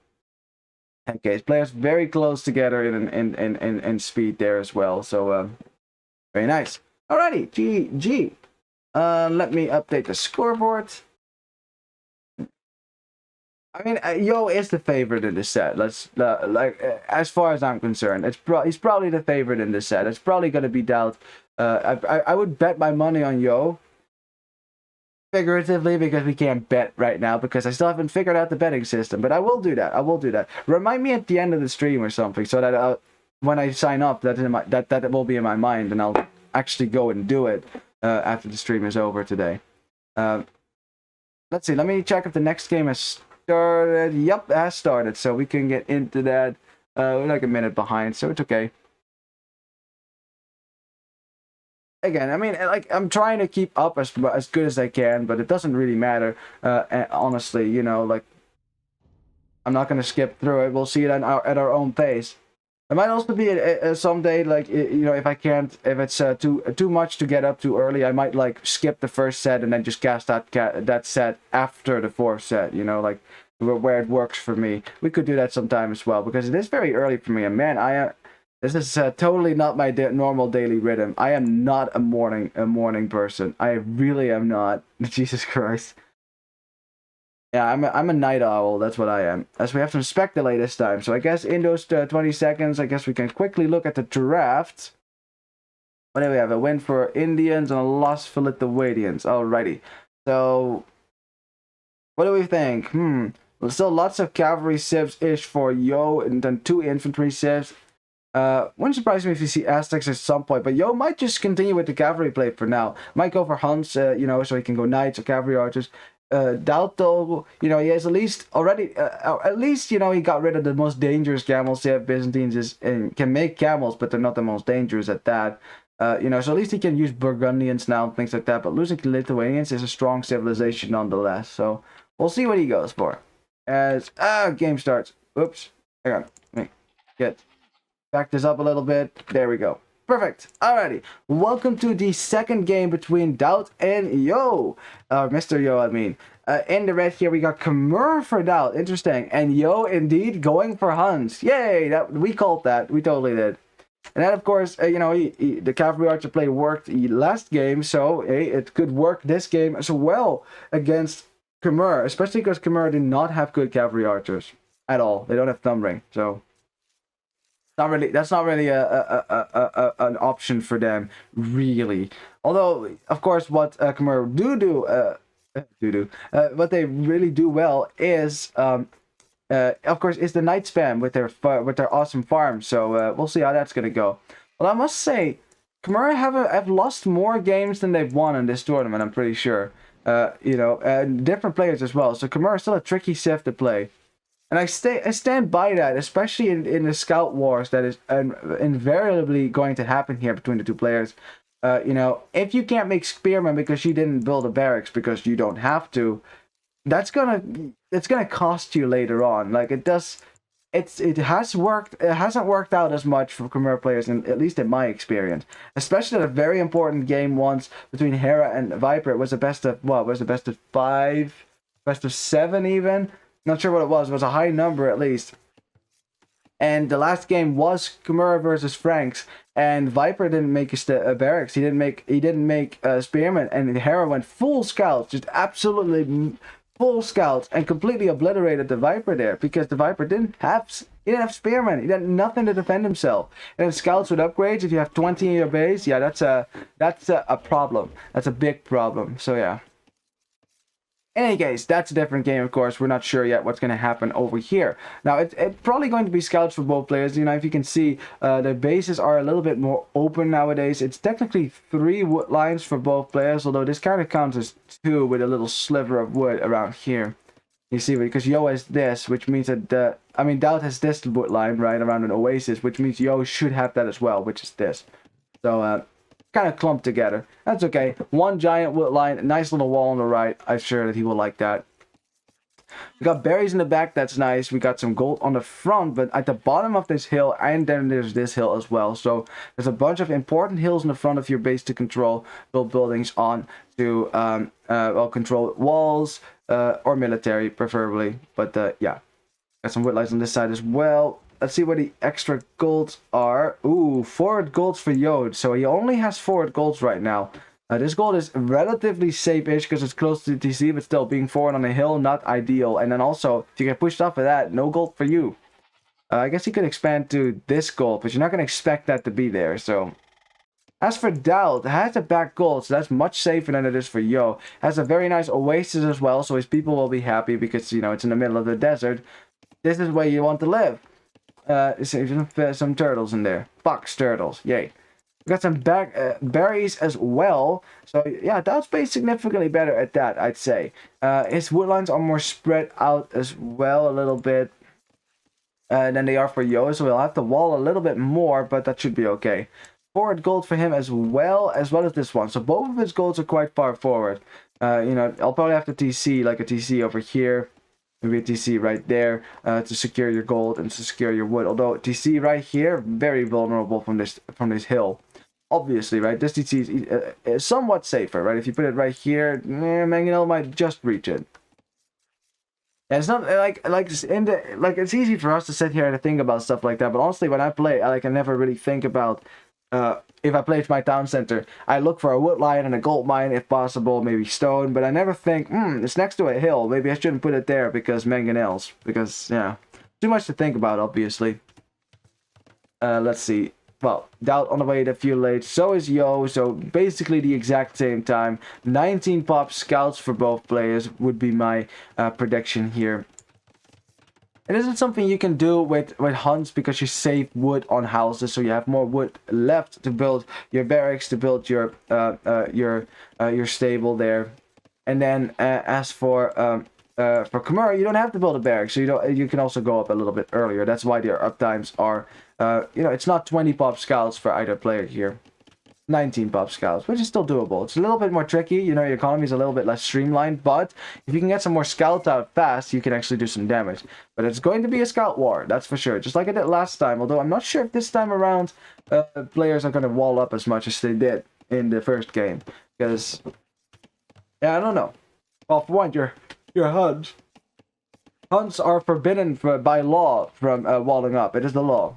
Okay, players very close together in speed there as well. So very nice. Alrighty, GG. Let me update the scoreboard. I mean, Yo is the favorite in this set. Let's as far as I'm concerned, he's probably the favorite in this set. It's probably gonna be DauT. I would bet my money on Yo. Figuratively, because we can't bet right now, because I still haven't figured out the betting system, but I will do that. Remind me at the end of the stream or something, so that when I sign up, that it will be in my mind, and I'll actually go and do it after the stream is over today. Let's see, let me check if the next game has started. Yep, it has started, so we can get into that. We're like a minute behind, so it's okay. Again, I mean, like, I'm trying to keep up as good as I can, but it doesn't really matter. Honestly, you know, like, I'm not gonna skip through it. We'll see it at our own pace. It might also be someday, like, you know, if it's too much to get up too early, I might like skip the first set and then just cast that set after the fourth set. You know, like where it works for me. We could do that sometime as well, because it is very early for me, and man, this is totally not my normal daily rhythm. I am not a morning person. I really am not. Jesus Christ. Yeah, I'm a night owl. That's what I am. As we have some spec delay this time, so I guess in those 20 seconds, I guess we can quickly look at the draft. What do we have? A win for Indians and a loss for Lithuanians. Alrighty. So, what do we think? Still lots of cavalry civs-ish for Yo, and then 2 infantry civs. Wouldn't surprise me if you see Aztecs at some point, but Yo might just continue with the cavalry play for now. Might go for Huns, you know, so he can go knights or cavalry archers. DauT, though, you know, he has at least already, you know, he got rid of the most dangerous camels. Yeah, Byzantines and can make camels, but they're not the most dangerous at that. You know, so at least he can use Burgundians now and things like that. But losing to Lithuanians is a strong civilization nonetheless. So we'll see what he goes for. As game starts. Oops, hang on. Let me back this up a little bit. There we go. Perfect. Alrighty. Welcome to the second game between DauT and Yo. Mr. Yo, I mean. In the red here, we got Khmer for DauT. Interesting. And Yo, indeed, going for Huns. Yay! We called that. We totally did. And then, of course, you know, the cavalry archer play worked last game. So, it could work this game as well against Khmer. Especially because Khmer did not have good cavalry archers at all. They don't have thumb ring. So... that's not really an option for them, really. Although, of course, what Khmer what they really do well is, of course, is the night spam with their awesome farms. So we'll see how that's gonna go. Well, I must say, Khmer have lost more games than they've won in this tournament. I'm pretty sure. You know, and different players as well. So Khmer is still a tricky civ to play. And I stand by that, especially in the scout wars that is invariably going to happen here between the two players. You know, if you can't make spearmen because you didn't build a barracks because you don't have to, it's gonna cost you later on. Like it hasn't worked out as much for Khmer players, at least in my experience. Especially at a very important game once between Hera and Viper. It was the best of what? Was the best of 5, best of 7 even. Not sure what it was. It was a high number at least. And the last game was Khmer versus Franks, and Viper didn't make a barracks. He didn't make spearmen, and Hera went full scouts, just absolutely full scouts, and completely obliterated the Viper there because the Viper didn't have spearmen. He had nothing to defend himself. And scouts with upgrades, if you have 20 in your base, yeah, that's a problem. That's a big problem. So yeah. In any case, that's a different game, of course. We're not sure yet what's going to happen over here. Now, it's probably going to be scouts for both players. You know, if you can see, their bases are a little bit more open nowadays. It's technically 3 wood lines for both players, although this kind of counts as 2 with a little sliver of wood around here. You see, because Yo has this, which means that, DauT has this wood line, right, around an oasis, which means Yo should have that as well, which is this. So, kind of clumped together. That's okay. 1 giant wood line, a nice little wall on the right. I'm sure that he will like that. We got berries in the back. That's nice. We got some gold on the front, but at the bottom of this hill, and then there's this hill as well. So there's a bunch of important hills in the front of your base to control, build buildings on, to control walls or military preferably. But yeah, got some wood lines on this side as well. Let's see what the extra golds are. Ooh, forward golds for Yo. So he only has forward golds right now. This gold is relatively safe-ish because it's close to TC, but still being forward on a hill, not ideal. And then also, if you get pushed off of that, no gold for you. I guess he could expand to this gold, but you're not going to expect that to be there. So, as for DauT, it has a back gold, so that's much safer than it is for Yo. Has a very nice oasis as well, so his people will be happy because, you know, it's in the middle of the desert. This is where you want to live. Some turtles in there. Fox turtles. Yay. We got some berries as well. So yeah, DauT's base significantly better at that, I'd say. His wood lines are more spread out as well a little bit than they are for Yo. So he'll have to wall a little bit more, but that should be okay. Forward gold for him as well as this one. So both of his golds are quite far forward. You know, I'll probably have to TC, like a TC over here. Maybe a TC right there to secure your gold and to secure your wood. Although TC right here, very vulnerable from this hill. Obviously, right? This TC is somewhat safer, right? If you put it right here, Mangonel might just reach it. And it's not it's easy for us to sit here and think about stuff like that. But honestly, when I play, I never really think about if I play to my town center. I look for a wood line and a gold mine if possible, maybe stone. But I never think, it's next to a hill. Maybe I shouldn't put it there because mangonels. Because yeah, too much to think about, obviously. Let's see. Well, DauT on the way to fuel late. So is Yo. So basically the exact same time. 19 pop scouts for both players would be my prediction here. It isn't something you can do with hunts because you save wood on houses, so you have more wood left to build your barracks, to build your stable there. And then as for Khmer, you don't have to build a barracks, so you can also go up a little bit earlier. That's why their uptimes are it's not 20 pop scouts for either player here. 19 pop scouts, which is still doable. It's a little bit more tricky, your economy is a little bit less streamlined, but if you can get some more scouts out fast, you can actually do some damage. But it's going to be a scout war, that's for sure, just like I did last time, although I'm not sure if this time around players are going to wall up as much as they did in the first game, because, yeah, I don't know. Well, for one, your hunts. Hunts are forbidden by law from walling up, it is the law.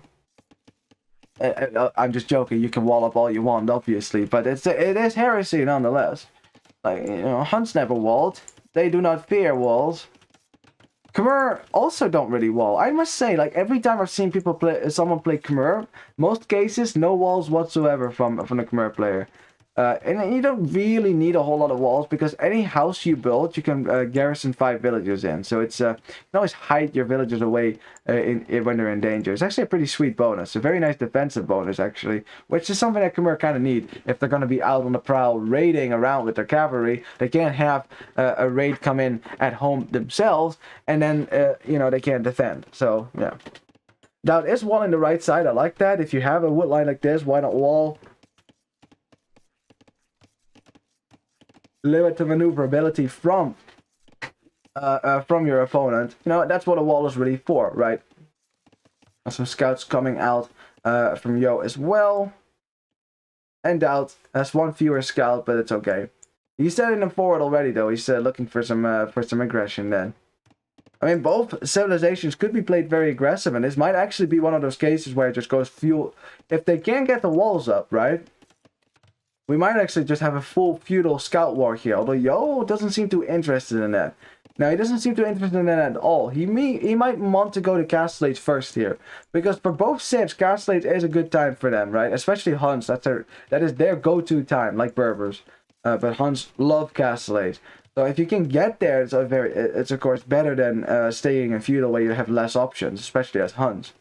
I'm just joking. You can wall up all you want, obviously, but it is heresy nonetheless. Like, hunts never walled. They do not fear walls. Khmer also don't really wall. I must say, like, every time I've seen someone play Khmer, most cases no walls whatsoever from a Khmer player. And you don't really need a whole lot of walls, because any house you build, you can garrison 5 villagers in. So it's you can always hide your villagers away when they're in danger. It's actually a pretty sweet bonus. A very nice defensive bonus, actually, which is something that Khmer kind of need. If they're going to be out on the prowl raiding around with their cavalry, they can't have a raid come in at home themselves, and then, they can't defend. So, yeah. DauT is walling the right side. I like that. If you have a wood line like this, why not wall? Limited maneuverability from your opponent. That's what a wall is really for, right? Some scouts coming out from Yo as well. And DauT has one fewer scout, but it's okay. He's sending them forward already, though. He's looking for some aggression then. I mean, both civilizations could be played very aggressive, and this might actually be one of those cases where it just goes feudal. If they can't get the walls up, right? We might actually just have a full feudal scout war here, although Yo doesn't seem too interested in that. Now, he doesn't seem too interested in that at all. He might want to go to Castle Age first here, because for both civs, Castle Age is a good time for them, right? Especially Huns, that is their go-to time, like Berbers. But Huns love Castle Age. So if you can get there, it's of course better than staying in feudal where you have less options, especially as Huns.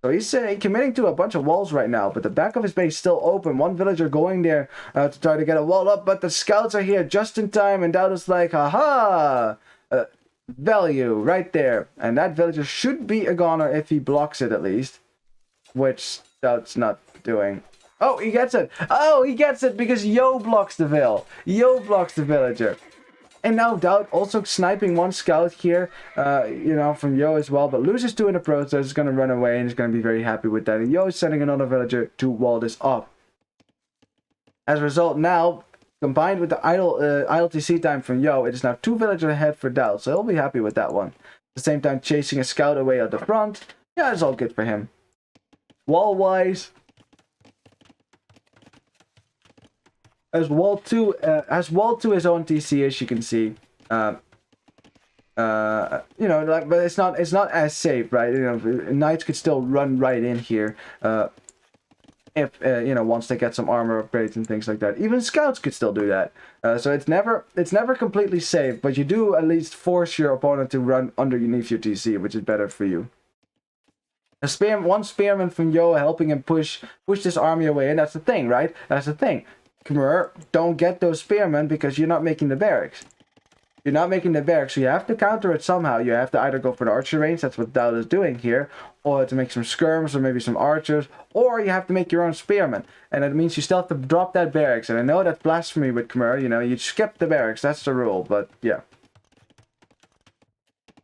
So he's committing to a bunch of walls right now, but the back of his base still open. One villager going there to try to get a wall up, but the scouts are here just in time, and DauT is like, haha! Value right there. And that villager should be a goner if he blocks it at least, which DauT's not doing. Oh, he gets it! Oh, he gets it because Yo blocks the Yo blocks the villager. And now DauT also sniping one scout here, from Yo as well, but loses 2 in the process, is going to run away, and is going to be very happy with that. And Yo is sending another villager to wall this up. As a result, now, combined with the idle TC time from Yo, it is now 2 villagers ahead for DauT, so he'll be happy with that one. At the same time, chasing a scout away at the front, yeah, it's all good for him. Wall-wise, as Wall 2 is on TC, as you can see, but it's not as safe, right? Knights could still run right in here, if once they get some armor upgrades and things like that. Even scouts could still do that. So it's never completely safe, but you do at least force your opponent to run underneath your TC, which is better for you. One spearman from Yo helping him push this army away, and that's the thing, right? That's the thing. Khmer don't get those spearmen because you're not making the barracks. You're not making the barracks, so you have to counter it somehow. You have to either go for the archer range, that's what DauT is doing here, or to make some skirms or maybe some archers, or you have to make your own spearmen. And that means you still have to drop that barracks. And I know that's blasphemy with Khmer, you skip the barracks, that's the rule, but yeah.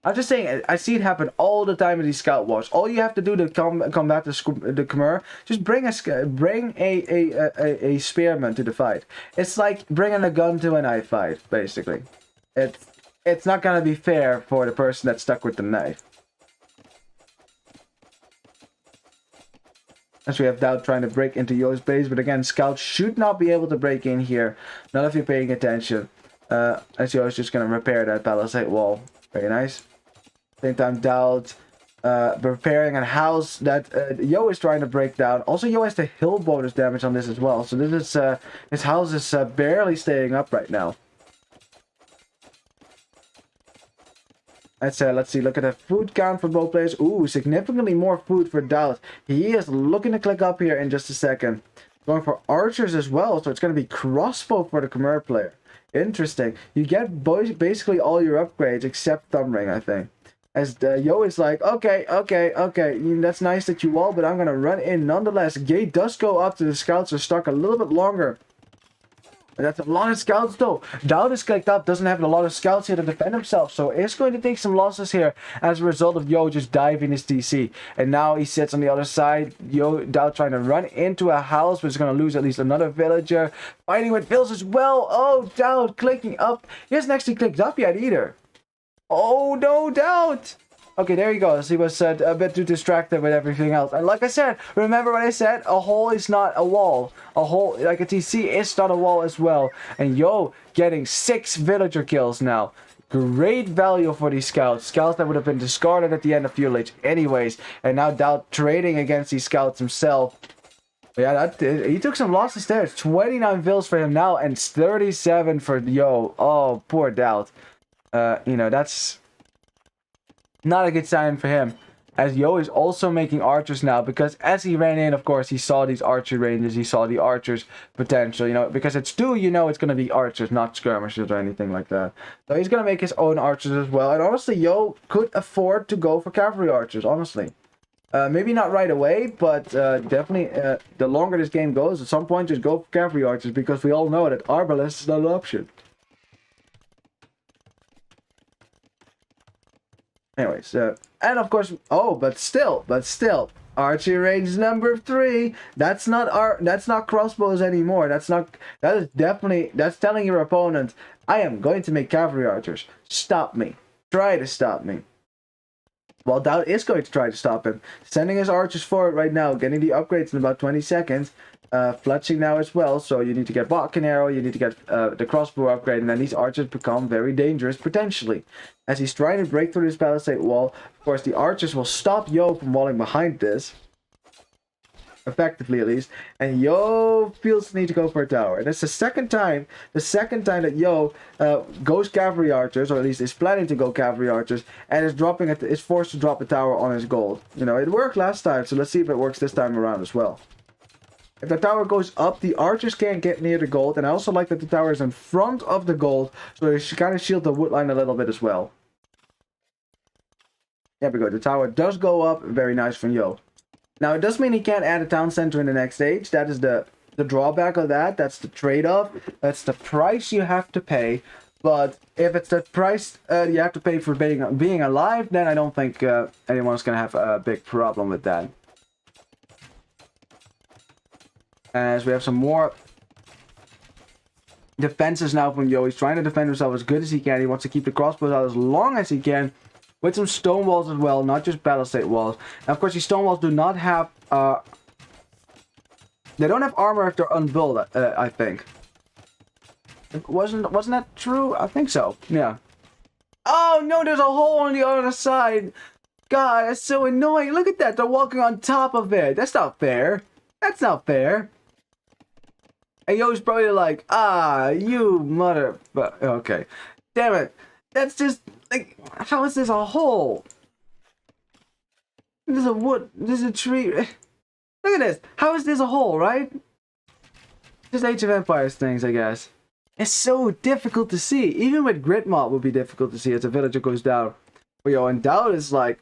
I'm just saying, I see it happen all the time in these scout wars. All you have to do to combat the Khmer, just bring a spearman to the fight. It's like bringing a gun to a knife fight, basically. It's not gonna be fair for the person that's stuck with the knife. As we have DauT trying to break into Yo's base, but again, scouts should not be able to break in here. Not if you're paying attention. As Yo is just gonna repair that palisade wall. Very nice. Same time, DauT preparing a house that Yo is trying to break down. Also, Yo has the hill bonus damage on this as well. So this is his house is barely staying up right now. Let's see. Look at the food count for both players. Ooh, significantly more food for DauT. He is looking to click up here in just a second. Going for archers as well, so it's going to be crossbow for the Khmer player. Interesting. You get basically all your upgrades except thumb ring, I think. As Yo is like, okay, that's nice that you wall, but I'm going to run in nonetheless. Gate does go up to the scouts are stuck a little bit longer. And that's a lot of scouts though. DauT is clicked up, doesn't have a lot of scouts here to defend himself, so it's going to take some losses here as a result of Yo just diving his TC. And now he sits on the other side. DauT trying to run into a house, but is going to lose at least another villager. Fighting with Vils as well. Oh, DauT clicking up. He hasn't actually clicked up yet either. Oh no, DauT! Okay, there he goes. He was a bit too distracted with everything else. And like I said, remember what I said? A hole is not a wall. A hole, like a TC, is not a wall as well. And Yo getting 6 villager kills now. Great value for these scouts. Scouts that would have been discarded at the end of Fuel Age anyways. And now DauT trading against these scouts himself. Yeah, he took some losses there. It's 29 Vils for him now and 37 for Yo. Oh, poor DauT. You know, that's not a good sign for him, as Yo is also making archers now, because as he ran in, of course, he saw these archer ranges, he saw the archers potential, you know, because it's 2, you know, it's going to be archers, not skirmishers or anything like that. So he's going to make his own archers as well, and honestly, Yo could afford to go for cavalry archers, honestly. Maybe not right away, but definitely the longer this game goes, at some point just go for cavalry archers, because we all know that arbalest is not an option. Anyways, and of course, but still, archery range number 3. That's not crossbows anymore. That's telling your opponent, I am going to make cavalry archers. Stop me. Try to stop me. Well, DauT is going to try to stop him. Sending his archers forward right now, getting the upgrades in about 20 seconds. Fletching now as well, so you need to get Botkin arrow, you need to get the crossbow upgrade, and then these archers become very dangerous potentially. As he's trying to break through this palisade wall, of course the archers will stop Yo from walling behind this. Effectively at least. And Yo feels the need to go for a tower. And that's the second time that Yo goes cavalry archers, or at least is planning to go cavalry archers, and is forced to drop a tower on his gold. You know, it worked last time, so let's see if it works this time around as well. If the tower goes up, the archers can't get near the gold, and I also like that the tower is in front of the gold, so they should kind of shield the wood line a little bit as well. There we go, the tower does go up, very nice from Yo. Now, it does mean he can't add a town center in the next stage. That is the drawback of that. That's the trade-off. That's the price you have to pay. But if it's the price you have to pay for being alive, then I don't think anyone's going to have a big problem with that. As we have some more defenses now from Yo. He's trying to defend himself as good as he can. He wants to keep the crossbows out as long as he can. With some stone walls as well, not just palisade walls. And of course, these stone walls do not have... they don't have armor if they're unbuilt, I think. Wasn't that true? I think so, yeah. Oh no, there's a hole on the other side. God, that's so annoying. Look at that, they're walking on top of it. That's not fair. That's not fair. And Yo's probably like, you mother... But okay. Damn it. That's just... Like, how is this a hole? This is a wood. This is a tree. Look at this. How is this a hole, right? Just Age of Empires things, I guess. It's so difficult to see. Even with grid mod would be difficult to see as a villager goes down. But Yo, and DauT is like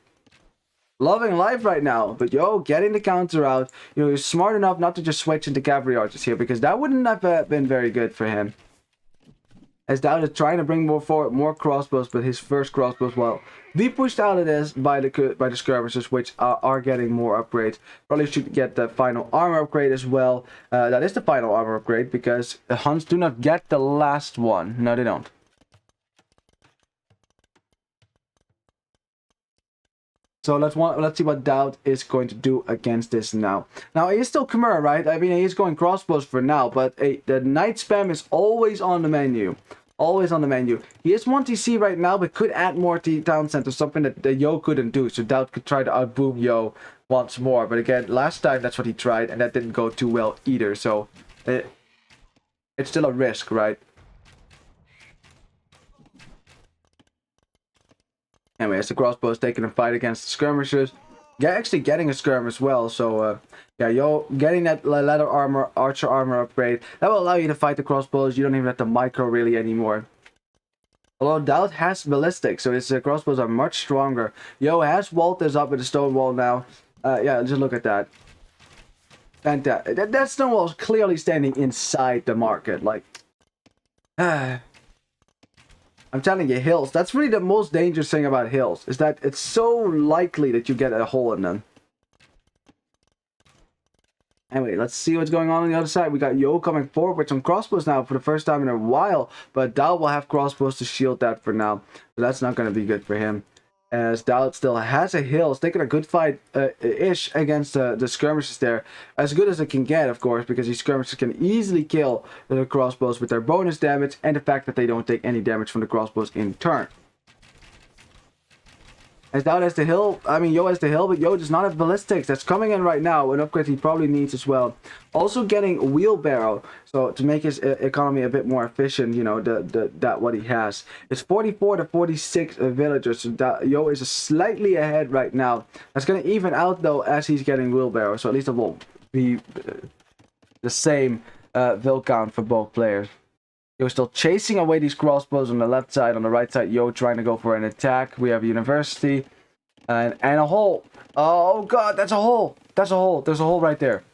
loving life right now. But Yo, getting the counter out. You know, he's smart enough not to just switch into cavalry archers here, because that wouldn't have been very good for him. As DauT is trying to bring more crossbows, but his first crossbows, well, be pushed out of this by the skirmishers, which are getting more upgrades. Probably should get the final armor upgrade as well. That is the final armor upgrade, because the Huns do not get the last one. No, they don't. So let's see what DauT is going to do against this now. Now, he is still Khmer, right? I mean, he is going crossbows for now, but the knight spam is always on the menu. Always on the menu. He is 1 TC right now, but could add more town centers, something that Yo couldn't do. So DauT could try to outboom Yo once more. But again, last time that's what he tried, and that didn't go too well either. So it's still a risk, right? Anyway, as the crossbow is taking a fight against the skirmishers, actually getting a skirm as well. So yeah, Yo getting that leather armor, archer armor upgrade, that will allow you to fight the crossbows. You don't even have to micro really anymore. Although DauT has ballistic, so his crossbows are much stronger. Yo has walled this up with a stone wall now. Yeah, just look at that. And that stone wall is clearly standing inside the market. Like, I'm telling you, hills. That's really the most dangerous thing about hills, is that it's so likely that you get a hole in them. Anyway, let's see what's going on the other side. We got Yo coming forward with some crossbows now for the first time in a while. But DauT will have crossbows to shield that for now. So that's not going to be good for him. As DauT still has a hill. It's taking a good fight ish against the skirmishers there. As good as it can get, of course. Because these skirmishers can easily kill the crossbows with their bonus damage. And the fact that they don't take any damage from the crossbows in turn. As DauT has the hill, Yo has the hill, but Yo does not have ballistics. That's coming in right now, an upgrade he probably needs as well. Also getting wheelbarrow, so to make his economy a bit more efficient, you know, that what he has. It's 44 to 46 villagers, so Yo is slightly ahead right now. That's going to even out though as he's getting wheelbarrow, so at least it will be the same vill count for both players. Yo still chasing away these crossbows on the left side. On the right side, Yo trying to go for an attack. We have a university and a hole. Oh god, that's a hole. That's a hole. There's a hole right there.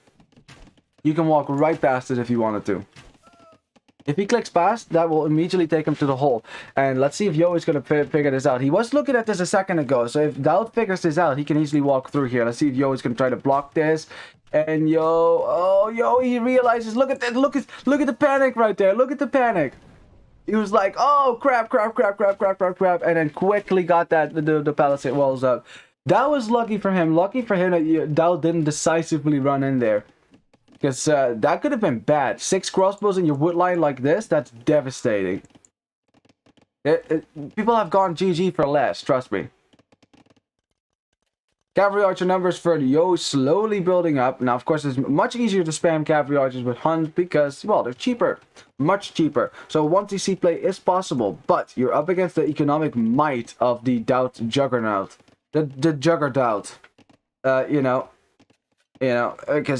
You can walk right past it if you wanted to. If he clicks past, that will immediately take him to the hole. And let's see if Yo is going to figure this out. He was looking at this a second ago. So if DauT figures this out, he can easily walk through here. Let's see if Yo is going to try to block this. And Yo, he realizes, look at that, look at the panic right there. Look at the panic. He was like, oh, crap. And then quickly got the palisade walls up. That was lucky for him. Lucky for him that DauT didn't decisively run in there. Because that could have been bad. 6 crossbows in your wood line like this, that's devastating. People have gone GG for less, trust me. Cavalry archer numbers for Yo slowly building up. Now, of course, it's much easier to spam cavalry archers with Hunt because, well, they're cheaper. Much cheaper. So 1TC play is possible, but you're up against the economic might of the DauT juggernaut. The juggernaut. Because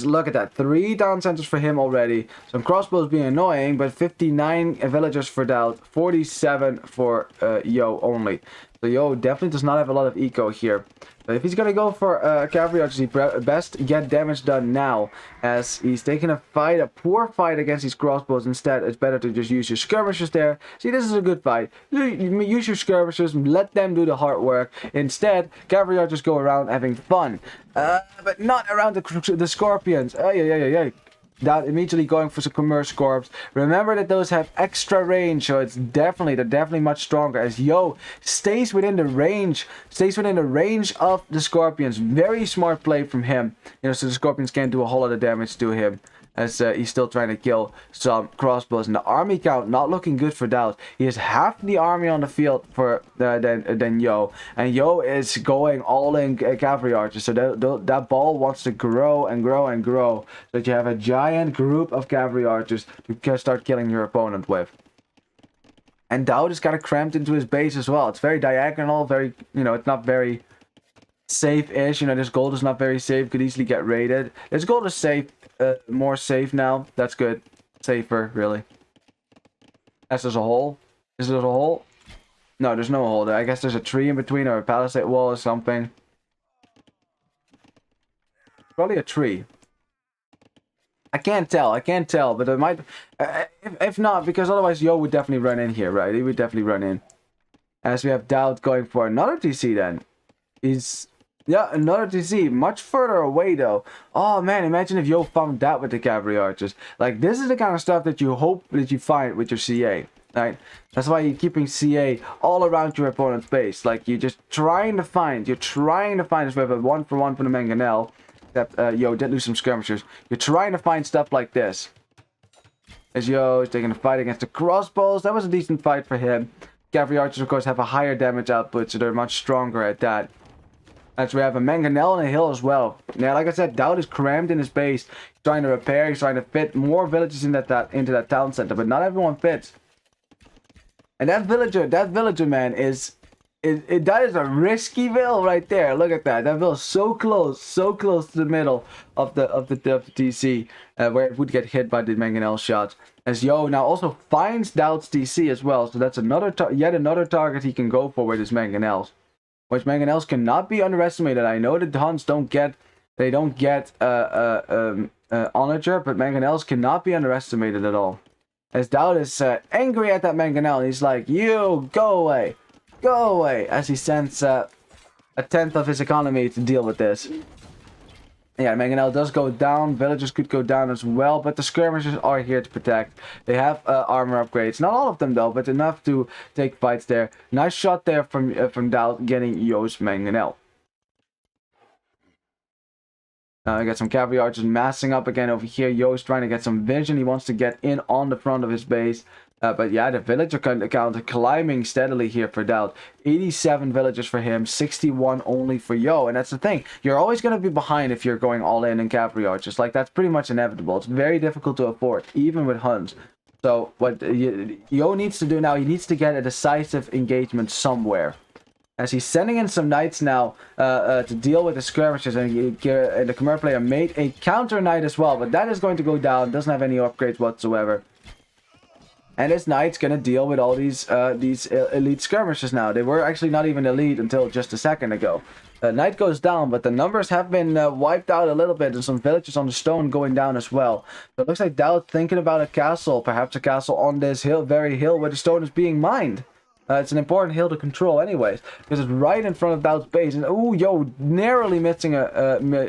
look at that. 3 down centers for him already. Some crossbows being annoying, but 59 villagers for DauT. 47 for Yo only. So Yo definitely does not have a lot of eco here. But if he's going to go for cavalry archers, he best get damage done now. As he's taking a poor fight against these crossbows. Instead, it's better to just use your skirmishers there. See, this is a good fight. Use your skirmishers, let them do the hard work. Instead, cavalry archers go around having fun. But not around the scorpions. DauT immediately going for some commerce corps. Remember that those have extra range, so they're definitely much stronger. As Yo stays within the range of the scorpions. Very smart play from him. So the scorpions can't do a whole lot of damage to him. As he's still trying to kill some crossbows. And the army count not looking good for DauT. He has half the army on the field for than Yo. And Yo is going all in cavalry archers. So that ball wants to grow and grow and grow. So that you have a giant group of cavalry archers to start killing your opponent with. And DauT is kind of cramped into his base as well. It's very diagonal. Very, it's not very safe-ish. This gold is not very safe. Could easily get raided. This gold is safe. More safe now. That's good. Safer, really. As there's a hole. Is there a hole? No, there's no hole there. I guess there's a tree in between or a palisade wall or something. Probably a tree. I can't tell, but it might... if not, because otherwise Yo would definitely run in here, right? He would definitely run in. As we have DauT going for another TC then. Yeah, another TC. Much further away, though. Oh, man, imagine if Yo found that with the cavalry archers. Like, this is the kind of stuff that you hope that you find with your CA. Right? That's why you're keeping CA all around your opponent's base. Like, you're just trying to find. You're trying to find this with a 1-for-1 from the mangonel. Except, Yo did lose some skirmishers. You're trying to find stuff like this. As Yo is taking a fight against the crossbows. That was a decent fight for him. Cavalry archers, of course, have a higher damage output, so they're much stronger at that. As we have a mangonel and a hill as well. Now, like I said, DauT is crammed in his base. He's trying to repair. He's trying to fit more villages into that town center. But not everyone fits. And that villager, man, is That is a risky bill right there. Look at that. That bill is so close to the middle of the TC, where it would get hit by the mangonel shot. As Yo now also finds DauT's TC as well, so that's yet another target he can go for with his mangonels, which mangonels cannot be underestimated. I know that the Huns don't get onager, but mangonels cannot be underestimated at all. As DauT is angry at that mangonel, he's like, "You go away." Go away, as he sends a tenth of his economy to deal with this. Yeah, mangonel does go down. Villagers could go down as well, but the skirmishers are here to protect. They have armor upgrades. Not all of them though, but enough to take fights there. Nice shot there from DauT getting Yo's mangonel. I got some cavalry archers massing up again over here. Yo's trying to get some vision. He wants to get in on the front of his base. But yeah, the villager count climbing steadily here for DauT. 87 villagers for him, 61 only for Yo. And that's the thing. You're always going to be behind if you're going all in cavalry archers. Like, that's pretty much inevitable. It's very difficult to afford, even with Huns. So what Yo needs to do now, he needs to get a decisive engagement somewhere. As he's sending in some knights now to deal with the skirmishers, and the Khmer player made a counter knight as well, but that is going to go down. Doesn't have any upgrades whatsoever. And this knight's gonna deal with all these elite skirmishers now. They were actually not even elite until just a second ago. Knight goes down, but the numbers have been wiped out a little bit, and some villagers on the stone going down as well. So it looks like DauT thinking about a castle, perhaps a castle on this very hill where the stone is being mined. It's an important hill to control anyways, because it's right in front of DauT's base. And oh, Yo, narrowly missing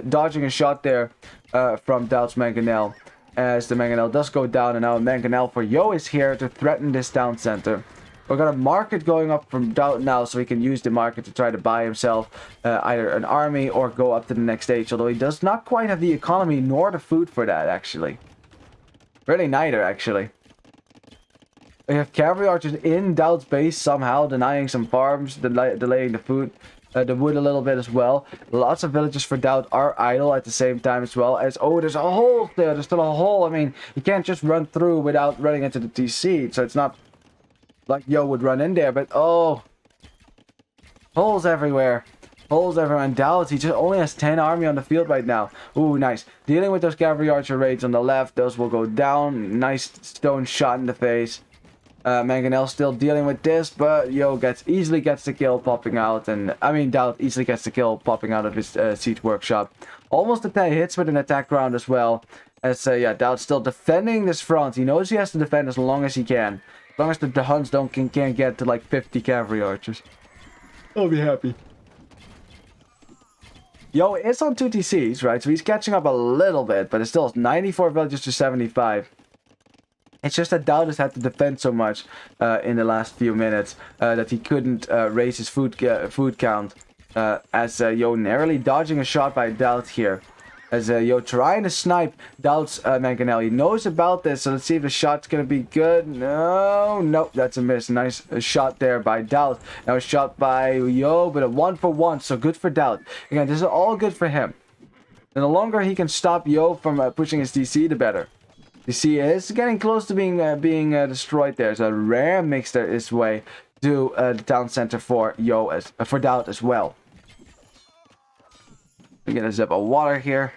dodging a shot there from DauT's mangonel. As the mangonel does go down, and now a mangonel for Yo is here to threaten this town center. We're got a market going up from DauT now, so he can use the market to try to buy himself either an army or go up to the next stage, although he does not quite have the economy nor the food for that, actually. Really neither, actually. We have cavalry archers in DauT's base somehow, denying some farms, delaying the food. The wood a little bit as well. Lots of villages for DauT are idle at the same time as well. As oh, there's a hole there. There's still a hole. I mean, you can't just run through without running into the TC. So it's not like Yo would run in there. But oh, holes everywhere. Holes everywhere. And DauT, he just only has 10 army on the field right now. Ooh, nice. Dealing with those cavalry archer raids on the left. Those will go down. Nice stone shot in the face. Mangonel still dealing with this, but Yo easily gets the kill popping out, and I mean DauT easily gets the kill popping out of his siege workshop. Almost hits with an attack round as well. As yeah, DauT's still defending this front. He knows he has to defend as long as he can. As long as the Huns can't get to like 50 cavalry archers. I'll be happy. Yo is on 2 TCs, right? So he's catching up a little bit, but it's still 94 villages to 75. It's just that DauT has had to defend so much in the last few minutes that he couldn't raise his food count. As Yo narrowly dodging a shot by DauT here. As Yo trying to snipe DauT's mangonel. He knows about this, so let's see if the shot's going to be good. Nope, that's a miss. Nice shot there by DauT. Now a shot by Yo, but a 1-for-1, so good for DauT. Again, this is all good for him. And the longer he can stop Yo from pushing his DC, the better. You see, it's getting close to being destroyed there. So Ram makes its way to the town center for for DauT as well. We get a zip of water here.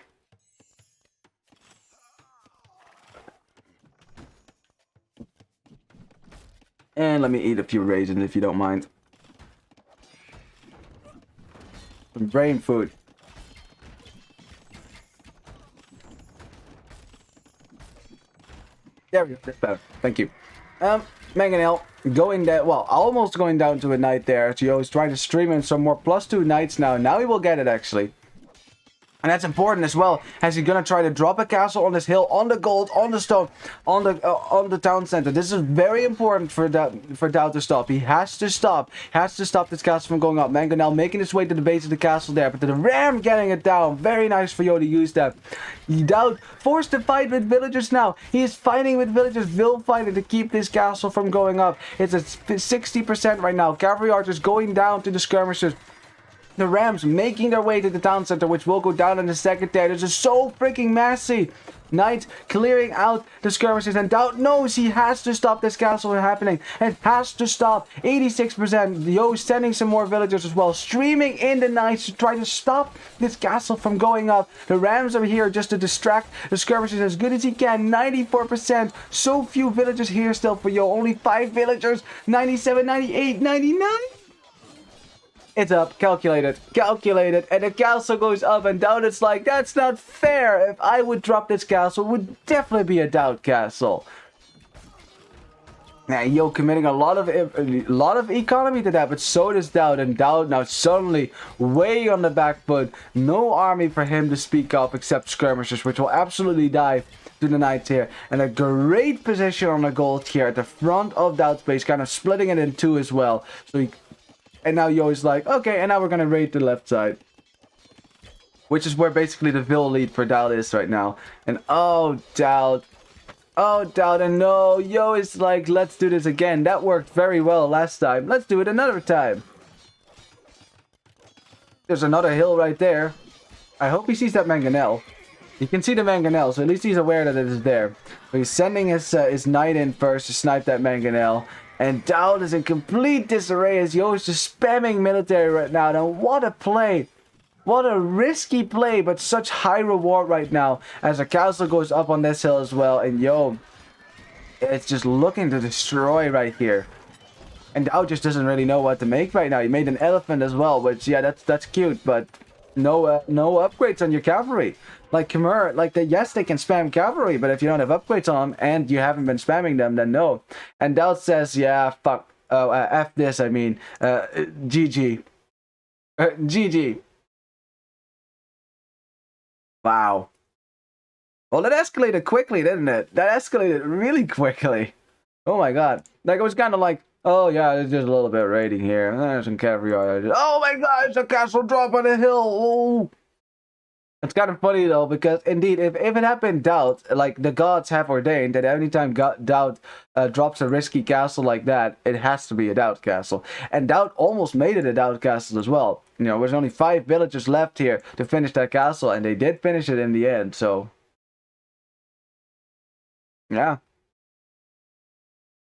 And let me eat a few raisins if you don't mind. Some brain food. There we go, that's better. Thank you. Mangonel going down, well, almost going down to a knight there. So he's trying to stream in some more +2 knights now. Now he will get it, actually. And that's important as well, as he's gonna try to drop a castle on this hill, on the gold, on the stone, on the town center. This is very important for DauT to stop. He has to stop this castle from going up. Mangonel making his way to the base of the castle there, but the ram getting it down. Very nice for Yo to use that. DauT forced to fight with villagers now. He is fighting with villagers, will fighting to keep this castle from going up. It's at 60% right now. Cavalry archers going down to the skirmishers. The Rams making their way to the town center, which will go down in a second there. This is so freaking messy. Knight clearing out the skirmishes, and DauT knows he has to stop this castle from happening. It has to stop. 86%. Yo sending some more villagers as well, streaming in the Knights to try to stop this castle from going up. The Rams are here just to distract the skirmishes as good as he can. 94%. So few villagers here still for Yo. Only 5 villagers. 97, 98, 99. It's up, calculated, and the castle goes up, and DauT is like, that's not fair. If I would drop this castle, it would definitely be a DauT castle. Now, Yo committing a lot of economy to that, but so does DauT, and DauT now suddenly way on the back foot. No army for him to speak of except skirmishers, which will absolutely die to the Knights here. And a great position on the gold here at the front of DauT's base, kind of splitting it in two as well. So he... And now Yo is like, okay, and now we're gonna raid the left side. Which is where basically the Vil lead for DauT is right now. And oh, DauT. Oh, DauT, and no, Yo is like, let's do this again. That worked very well last time. Let's do it another time. There's another hill right there. I hope he sees that mangonel. You can see the mangonel, so at least he's aware that it is there. So he's sending his knight in first to snipe that mangonel. And DauT is in complete disarray as Yo is just spamming military right now. Now, what a play. What a risky play, but such high reward right now as the castle goes up on this hill as well. And Yo, it's just looking to destroy right here. And DauT just doesn't really know what to make right now. He made an elephant as well, which, yeah, that's cute, but no upgrades on your cavalry. Like Khmer, yes, they can spam cavalry, but if you don't have upgrades on them and you haven't been spamming them, then no. And DauT says, yeah, fuck, F this, I mean, GG. GG. Wow. Well, that escalated quickly, didn't it? That escalated really quickly. Oh my god. Like, it was kind of like, oh yeah, there's just a little bit of raiding here. There's some cavalry. Oh my god, it's a castle drop on a hill. Oh. It's kind of funny though, because indeed, if it happened DauT, like the gods have ordained that anytime DauT drops a risky castle like that, it has to be a DauT castle. And DauT almost made it a DauT castle as well. You know, there's only 5 villagers left here to finish that castle, and they did finish it in the end, so... Yeah.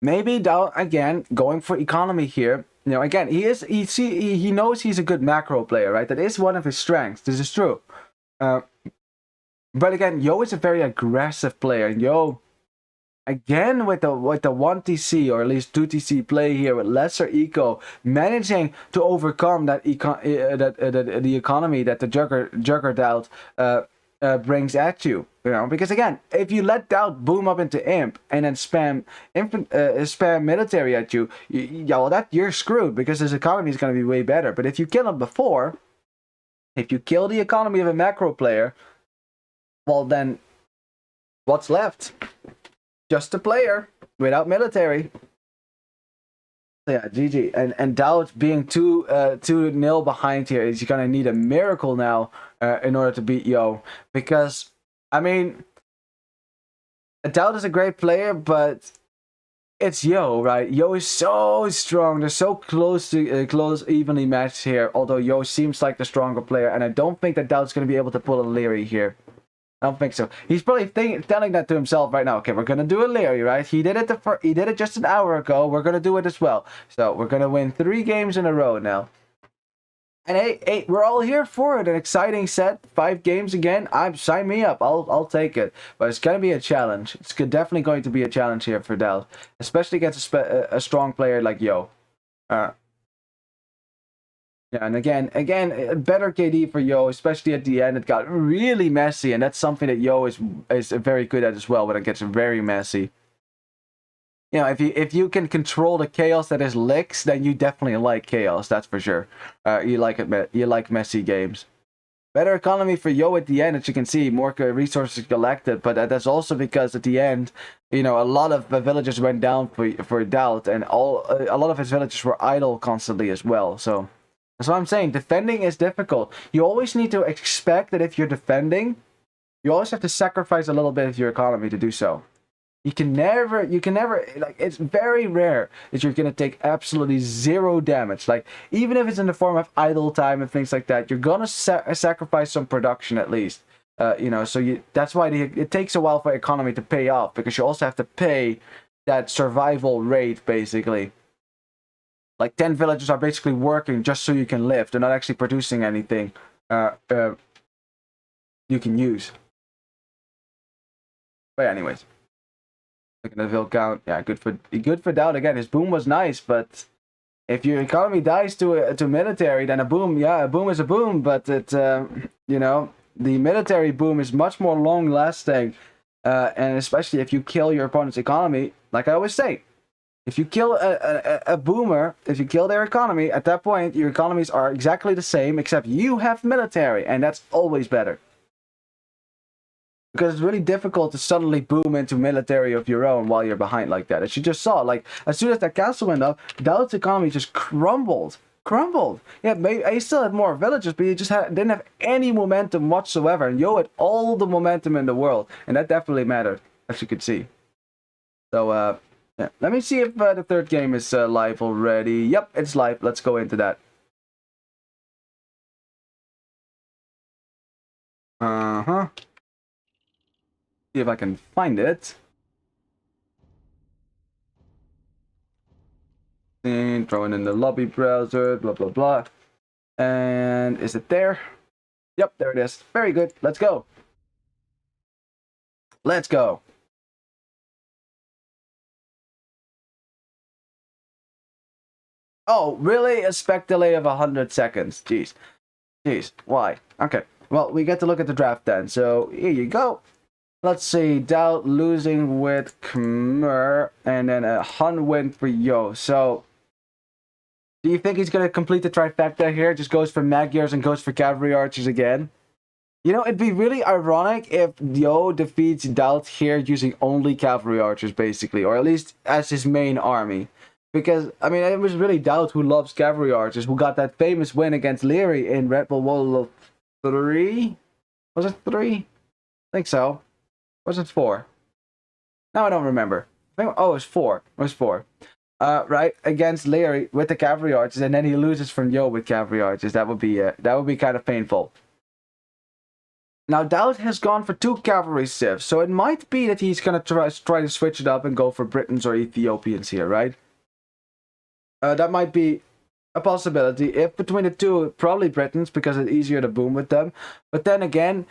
Maybe DauT, again, going for economy here. You know, again, he knows he's a good macro player, right? That is one of his strengths. This is true. But again, Yo is a very aggressive player. And Yo, again, with the 1TC or at least 2TC play here with lesser eco, managing to overcome that the economy that the Juggernaut brings at you. You know, because again, if you let DauT boom up into Imp and then spam military at you, yeah, well, you're screwed because his economy is going to be way better. But if you kill him before, if you kill the economy of a macro player, well then, what's left? Just a player without military. Yeah, GG. And DauT being 2-0 behind here is gonna need a miracle now in order to beat Yo. Because, I mean, DauT is a great player, but it's Yo, right? Yo is so strong. They're so close, evenly matched here. Although Yo seems like the stronger player, and I don't think that DauT's going to be able to pull a Leary here. I don't think so. He's probably telling that to himself right now. Okay, we're going to do a Leary, right? He did it just an hour ago. We're going to do it as well. So we're going to win 3 games in a row now. And hey, we're all here for it. An exciting set, 5 games again. Sign me up. I'll take it. But it's gonna be a challenge. It's definitely going to be a challenge here for DauT, especially against a strong player like Yo. Yeah, and again, better KD for Yo, especially at the end. It got really messy, and that's something that Yo is very good at as well. When it gets very messy. You know, if you can control the chaos that is licks, then you definitely like chaos. That's for sure. You like it. You like messy games. Better economy for Yo at the end, as you can see, more resources collected. But that's also because at the end, you know, a lot of villagers went down for DauT, and a lot of his villagers were idle constantly as well. So that's what I'm saying. Defending is difficult. You always need to expect that if you're defending, you always have to sacrifice a little bit of your economy to do so. You can never, like, it's very rare that you're gonna take absolutely zero damage. Like, even if it's in the form of idle time and things like that, you're gonna sacrifice some production at least. You know, so that's why it takes a while for economy to pay off, because you also have to pay that survival rate, basically. Like, 10 villagers are basically working just so you can live. They're not actually producing anything you can use. But anyways, look at the vill count. Yeah, good for DauT again. His boom was nice, but if your economy dies to military, then a boom, yeah, a boom is a boom. But it, you know, the military boom is much more long lasting, and especially if you kill your opponent's economy. Like I always say, if you kill a boomer, if you kill their economy, at that point your economies are exactly the same, except you have military, and that's always better. Because it's really difficult to suddenly boom into military of your own while you're behind like that. As you just saw, like, as soon as that castle went up, DauT's economy just crumbled. Yeah, maybe he still had more villages, but he just didn't have any momentum whatsoever. And Yo had all the momentum in the world, and that definitely mattered, as you could see. So, yeah. Let me see if the third game is live already. Yep, it's live. Let's go into that. See if I can find it. And throw it in the lobby browser, blah, blah, blah. And is it there? Yep, there it is. Very good. Let's go. Let's go. Oh, really? A spec delay of 100 seconds. Jeez. Why? Okay. Well, we get to look at the draft then. So, here you go. Let's see, DauT losing with Khmer, and then a Hun win for Yo. So, do you think he's going to complete the trifecta here? Just goes for Magyars and goes for Cavalry Archers again? You know, it'd be really ironic if Yo defeats DauT here using only Cavalry Archers, basically. Or at least as his main army. Because, I mean, it was really DauT who loves Cavalry Archers, who got that famous win against Leary in Red Bull World 3? Was it 3? I think so. Was it 4? No, I don't remember. Oh, it was 4. It was 4. Right, against Leary with the Cavalry Archers, and then he loses from Yo with Cavalry Archers. That would be kind of painful. Now, DauT has gone for 2 Cavalry Civs, so it might be that he's gonna try to switch it up and go for Britons or Ethiopians here, right? That might be a possibility. If between the two, probably Britons, because it's easier to boom with them. But then again,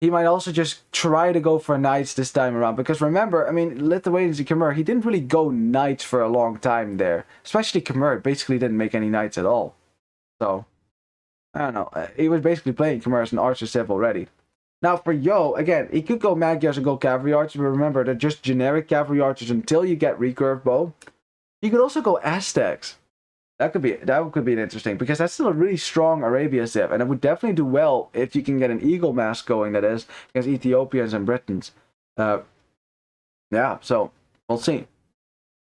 he might also just try to go for Knights this time around. Because remember, I mean, Lithuanians and Khmer, he didn't really go Knights for a long time there. Especially Khmer basically didn't make any Knights at all. So, I don't know. He was basically playing Khmer as an Archer Civ already. Now for Yo, again, he could go Magyars and go Cavalry Archers. But remember, they're just generic Cavalry Archers until you get Recurve Bow. You could also go Aztecs. That could be an interesting, because that's still a really strong Arabia Civ, and it would definitely do well if you can get an Eagle Mask going, that is, against Ethiopians and Britons. Yeah, so we'll see.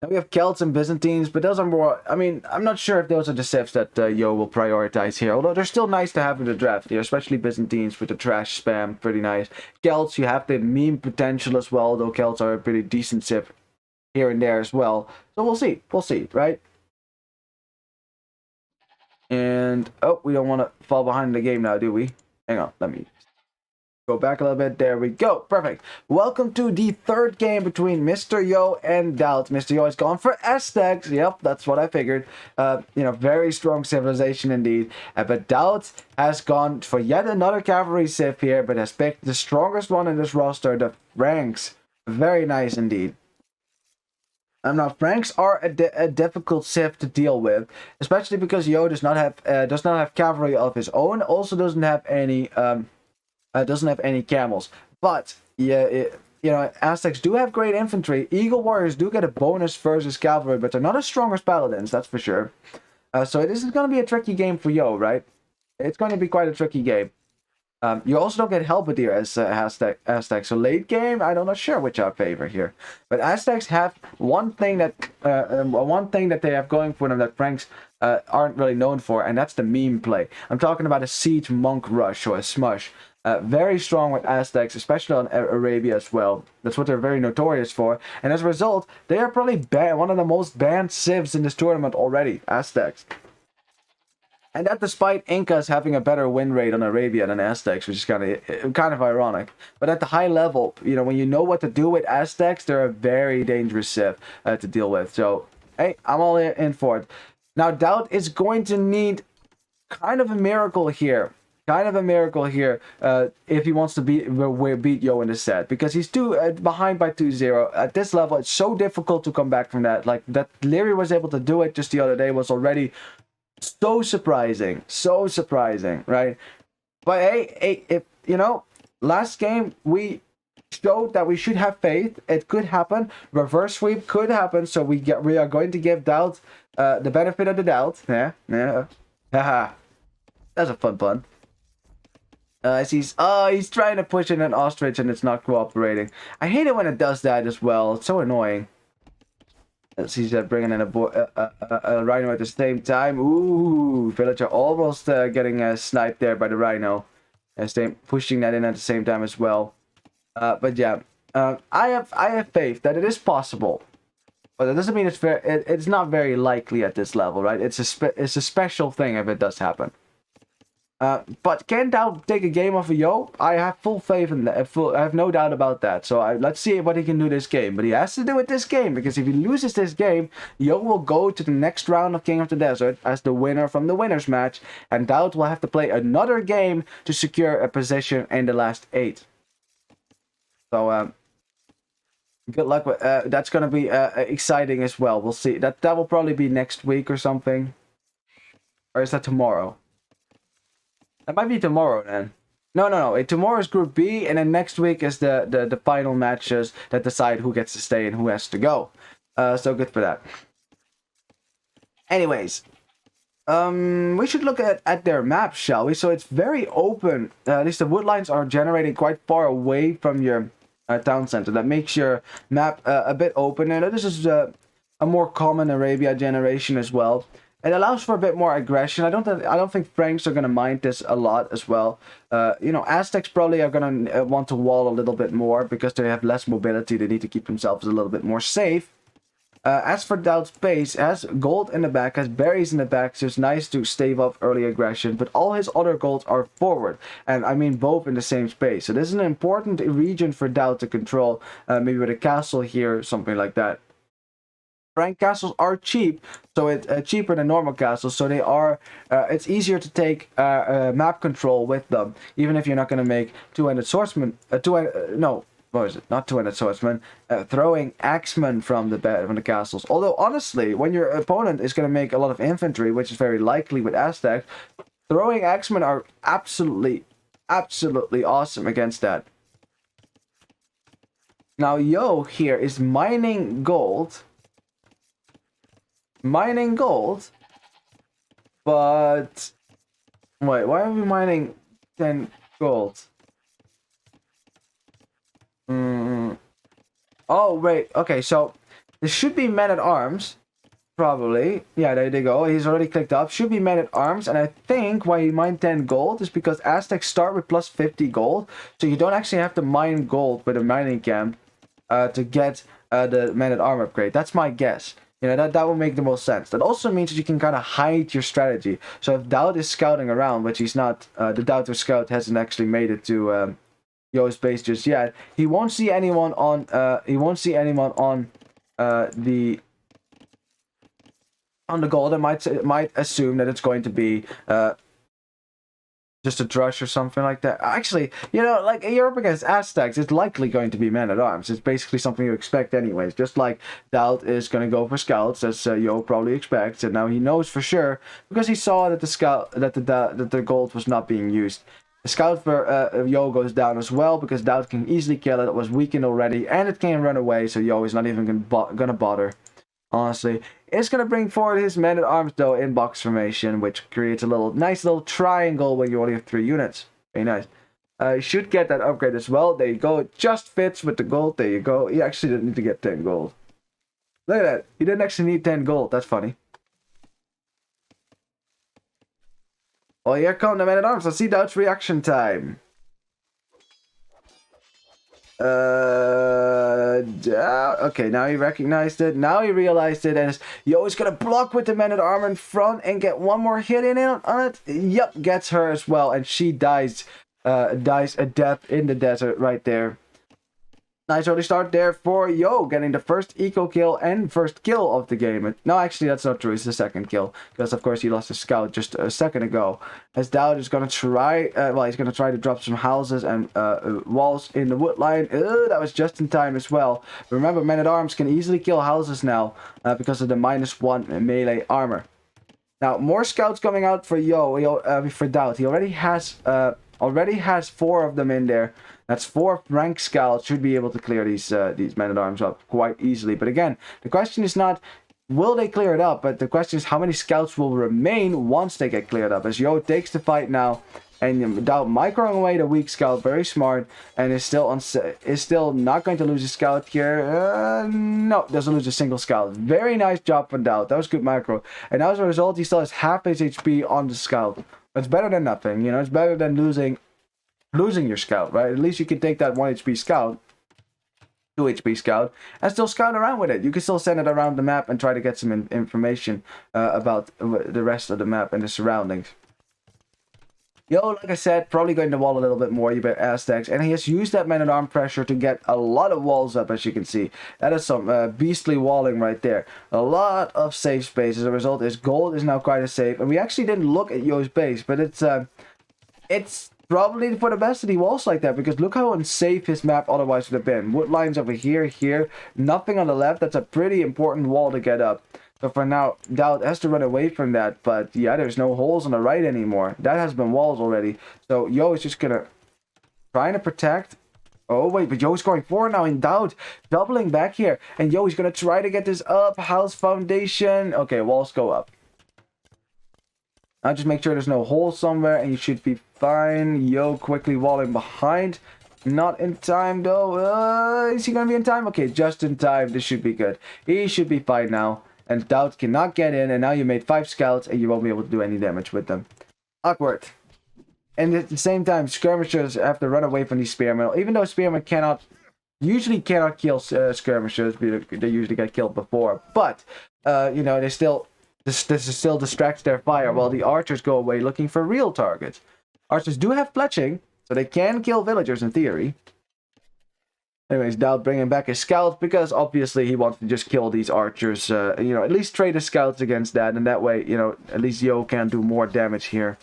Now we have Celts and Byzantines, but those are more, I mean, I'm not sure if those are the civs that Yo will prioritize here, although they're still nice to have in the draft here, especially Byzantines with the trash spam, pretty nice. Celts, you have the meme potential as well, though Celts are a pretty decent civ here and there as well. So we'll see, right? And, oh, we don't want to fall behind the game now, do we? Hang on, let me go back a little bit. There we go. Perfect. Welcome to the third game between Mr. Yo and DauT. Mr. Yo has gone for Aztecs. Yep, that's what I figured. You know, very strong civilization indeed. But DauT has gone for yet another cavalry civ here, but has picked the strongest one in this roster, the Franks. Very nice indeed. Now, Franks are a difficult civ to deal with, especially because Yo does not have cavalry of his own. Also, doesn't have any camels. But yeah, you know, Aztecs do have great infantry. Eagle warriors do get a bonus versus cavalry, but they're not as strong as paladins. That's for sure. So this is going to be a tricky game for Yo, right? It's going to be quite a tricky game. You also don't get Halberdier as Aztecs. So late game, I'm not sure which I favor here. But Aztecs have one thing that they have going for them that Franks aren't really known for, and that's the meme play. I'm talking about a siege monk rush or a smush. Very strong with Aztecs, especially on Arabia as well. That's what they're very notorious for. And as a result, they are probably one of the most banned civs in this tournament already, Aztecs. And that despite Incas having a better win rate on Arabia than Aztecs, which is kind of ironic. But at the high level, you know, when you know what to do with Aztecs, they're a very dangerous civ to deal with. So, hey, I'm all in for it. Now, DauT is going to need kind of a miracle here. If he wants to beat Yo in the set, because he's behind by 2-0. At this level, it's so difficult to come back from that. Like, that Leary was able to do it just the other day was already so surprising, right? But hey, if you know, last game we showed that we should have faith. It could happen. Reverse sweep could happen. So we are going to give DauT the benefit of the doubt. Yeah. Haha. That's a fun pun. He's trying to push in an ostrich and it's not cooperating. I hate it when it does that as well. It's so annoying. He's bringing in a rhino at the same time. Ooh, villager almost getting sniped there by the rhino. Pushing that in at the same time as well. But yeah, I have faith that it is possible, but it doesn't mean it's not very likely at this level, right? It's a special thing if it does happen. But can DauT take a game off of Yo? I have full faith in that. I have no doubt about that. So let's see what he can do this game. But he has to do it this game, because if he loses this game, Yo will go to the next round of King of the Desert as the winner from the winners match, and DauT will have to play another game to secure a position in the last 8. So good luck with that's gonna be exciting as well. We'll see. That will probably be next week or something, or is that tomorrow? That might be tomorrow then. No. Tomorrow is Group B, and then next week is the final matches that decide who gets to stay and who has to go. So good for that. Anyways, we should look at their map, shall we? So it's very open. At least the wood lines are generated quite far away from your town center. That makes your map a bit open, and this is a more common Arabia generation as well. It allows for a bit more aggression. I don't think Franks are gonna mind this a lot as well. You know, Aztecs probably are gonna want to wall a little bit more because they have less mobility. They need to keep themselves a little bit more safe. As for DauT's base, has gold in the back, has berries in the back, so it's nice to stave off early aggression. But all his other golds are forward, and I mean both in the same space. So this is an important region for DauT to control. Maybe with a castle here, something like that. Frank castles are cheap, so it's cheaper than normal castles, so they are it's easier to take map control with them, even if you're not going to make two-handed swordsman, not two-handed swordsman, throwing axemen from the castles. Although honestly, when your opponent is going to make a lot of infantry, which is very likely with Aztec, throwing axemen are absolutely awesome against that. Now Yo here is mining gold, but wait, why are we mining 10 gold? Oh wait, okay, so this should be men-at-arms, probably. Yeah, there they go. He's already clicked up. Should be men-at-arms, and I think why he mined 10 gold is because Aztecs start with plus 50 gold, so you don't actually have to mine gold with a mining camp to get the men-at-arm upgrade. That's my guess. You know, that will make the most sense. That also means that you can kind of hide your strategy. So if DauT is scouting around, which he's not, the DauT scout hasn't actually made it to Yo's base just yet. He won't see anyone on. The gold. I might assume that it's going to be just a drush or something like that. Actually, you know, like you're up against Aztecs, it's likely going to be men-at-arms. It's basically something you expect anyways. Just like DauT is going to go for scouts, as Yo probably expects, and now he knows for sure because he saw that the gold was not being used. The scout for Yo goes down as well because DauT can easily kill it. It was weakened already, and it can run away, so Yo is not even gonna bother. Honestly, it's gonna bring forward his men-at-arms though in box formation, which creates a nice little triangle when you only have 3 units. Very nice. You should get that upgrade as well. There you go. It just fits with the gold. There you go. He actually didn't need to get 10 gold. Look at that. He didn't actually need 10 gold. That's funny. Oh, here come the men-at-arms. Let's see DauT's reaction time. Okay, now he recognized it. Now he realized it, and Yo is gonna block with the men-at-arm in front and get one more hit in on it. Yep, gets her as well, and she dies. Dies a death in the desert right there. Nice early start there for Yo, getting the first eco kill and first kill of the game. No, actually, that's not true. It's the second kill, because of course he lost a scout just a second ago. As DauT is gonna try, he's gonna try to drop some houses and walls in the wood line. That was just in time as well. Remember, men-at-arms can easily kill houses now because of the -1 melee armor. Now, more scouts coming out for for DauT. He already has 4 of them in there. That's 4 rank scouts. Should be able to clear these men-at-arms up quite easily. But again, the question is not will they clear it up, but the question is how many scouts will remain once they get cleared up. As Yo takes the fight now, and DauT microing away the weak scout, very smart, and is still not going to lose a scout here. No, doesn't lose a single scout. Very nice job from DauT. That was good micro. And as a result, he still has half his HP on the scout. It's better than nothing, you know. It's better than losing your scout, right? At least you can take that 1 HP scout, 2 HP scout, and still scout around with it. You can still send it around the map and try to get some information about the rest of the map and the surroundings. Yo, like I said, probably going to wall a little bit more, you bet Aztecs, and he has used that man-at-arm pressure to get a lot of walls up, as you can see. That is some beastly walling right there. A lot of safe space. As a result, his gold is now quite a safe, and we actually didn't look at Yo's base, but it's probably for the best that he walls like that, because look how unsafe his map otherwise would have been. Wood lines over here, nothing on the left. That's a pretty important wall to get up. So for now, DauT has to run away from that. But yeah, there's no holes on the right anymore. That has been walls already. So Yo is just gonna trying to protect. Oh wait, but Yo's going forward now, and DauT doubling back here. And Yo is gonna try to get this up. House foundation. Okay, walls go up. Now just make sure there's no hole somewhere, and you should be fine. Yo quickly walling behind. Not in time though. Is he gonna be in time? Okay, just in time. This should be good. He should be fine now. And DauT cannot get in, and now you made 5 scouts, and you won't be able to do any damage with them. Awkward. And at the same time, skirmishers have to run away from these spearmen. Even though spearmen usually cannot kill skirmishers, they usually get killed before. But, you know, this still distracts their fire, while the archers go away looking for real targets. Archers do have fletching, so they can kill villagers in theory. Anyways, DauT bringing back his scouts, because obviously he wants to just kill these archers. You know, at least trade his scouts against that, and that way, you know, at least Yo can do more damage here.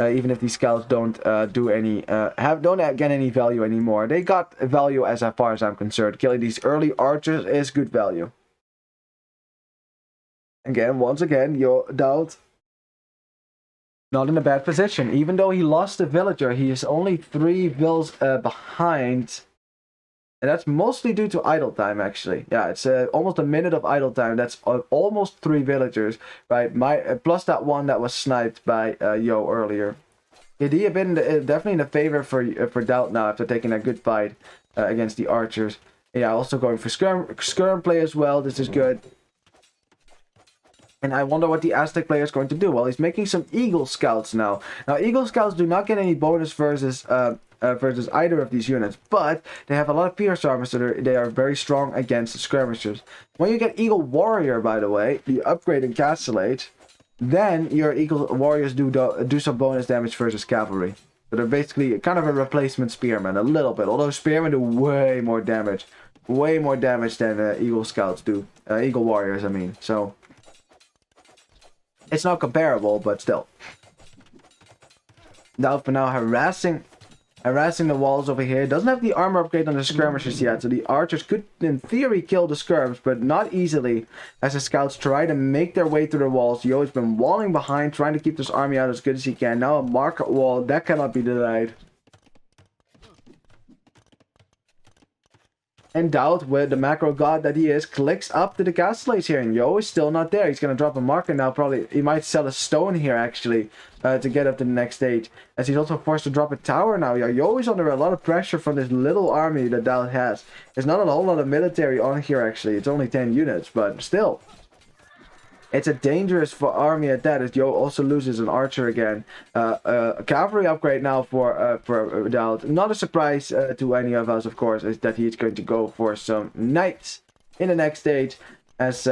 Even if these scouts don't don't get any value anymore. They got value as far as I'm concerned. Killing these early archers is good value. Again, once again, DauT not in a bad position. Even though he lost a villager, he is only 3 vills behind. And that's mostly due to idle time, actually. Yeah, it's almost a minute of idle time. That's almost 3 villagers, right? Plus that one that was sniped by Yo earlier. Yeah, he had been definitely in the favor for DauT now after taking a good fight against the archers. Yeah, also going for skirm play as well. This is good. And I wonder what the Aztec player is going to do. Well, he's making some Eagle Scouts now. Now, Eagle Scouts do not get any bonus versus either of these units, but they have a lot of pierce armor, so they are very strong against the skirmishers. When you get Eagle Warrior, by the way, you upgrade and castellate, then your Eagle Warriors do some bonus damage versus cavalry. So they're basically kind of a replacement spearman, a little bit. Although spearmen do way more damage than Eagle Scouts do. Eagle Warriors, I mean. So it's not comparable, but still. DauT for now harassing the walls over here. Doesn't have the armor upgrade on the skirmishers yet, so the archers could in theory kill the skirms, but not easily, as the scouts try to make their way through the walls. Yo has been walling behind, trying to keep this army out as good as he can. Now a market wall, that cannot be denied. And DauT, with the macro god that he is, clicks up to the castellates here, and Yo is still not there. He's going to drop a marker now, probably. He might sell a stone here, actually, to get up to the next stage. As he's also forced to drop a tower now. Yo is under a lot of pressure from this little army that DauT has. There's not a whole lot of military on here, actually. It's only 10 units, but still. It's a dangerous for army at that, as Yo also loses an archer again. A cavalry upgrade now for DauT. Not a surprise to any of us, of course, is that he's going to go for some knights in the next stage, as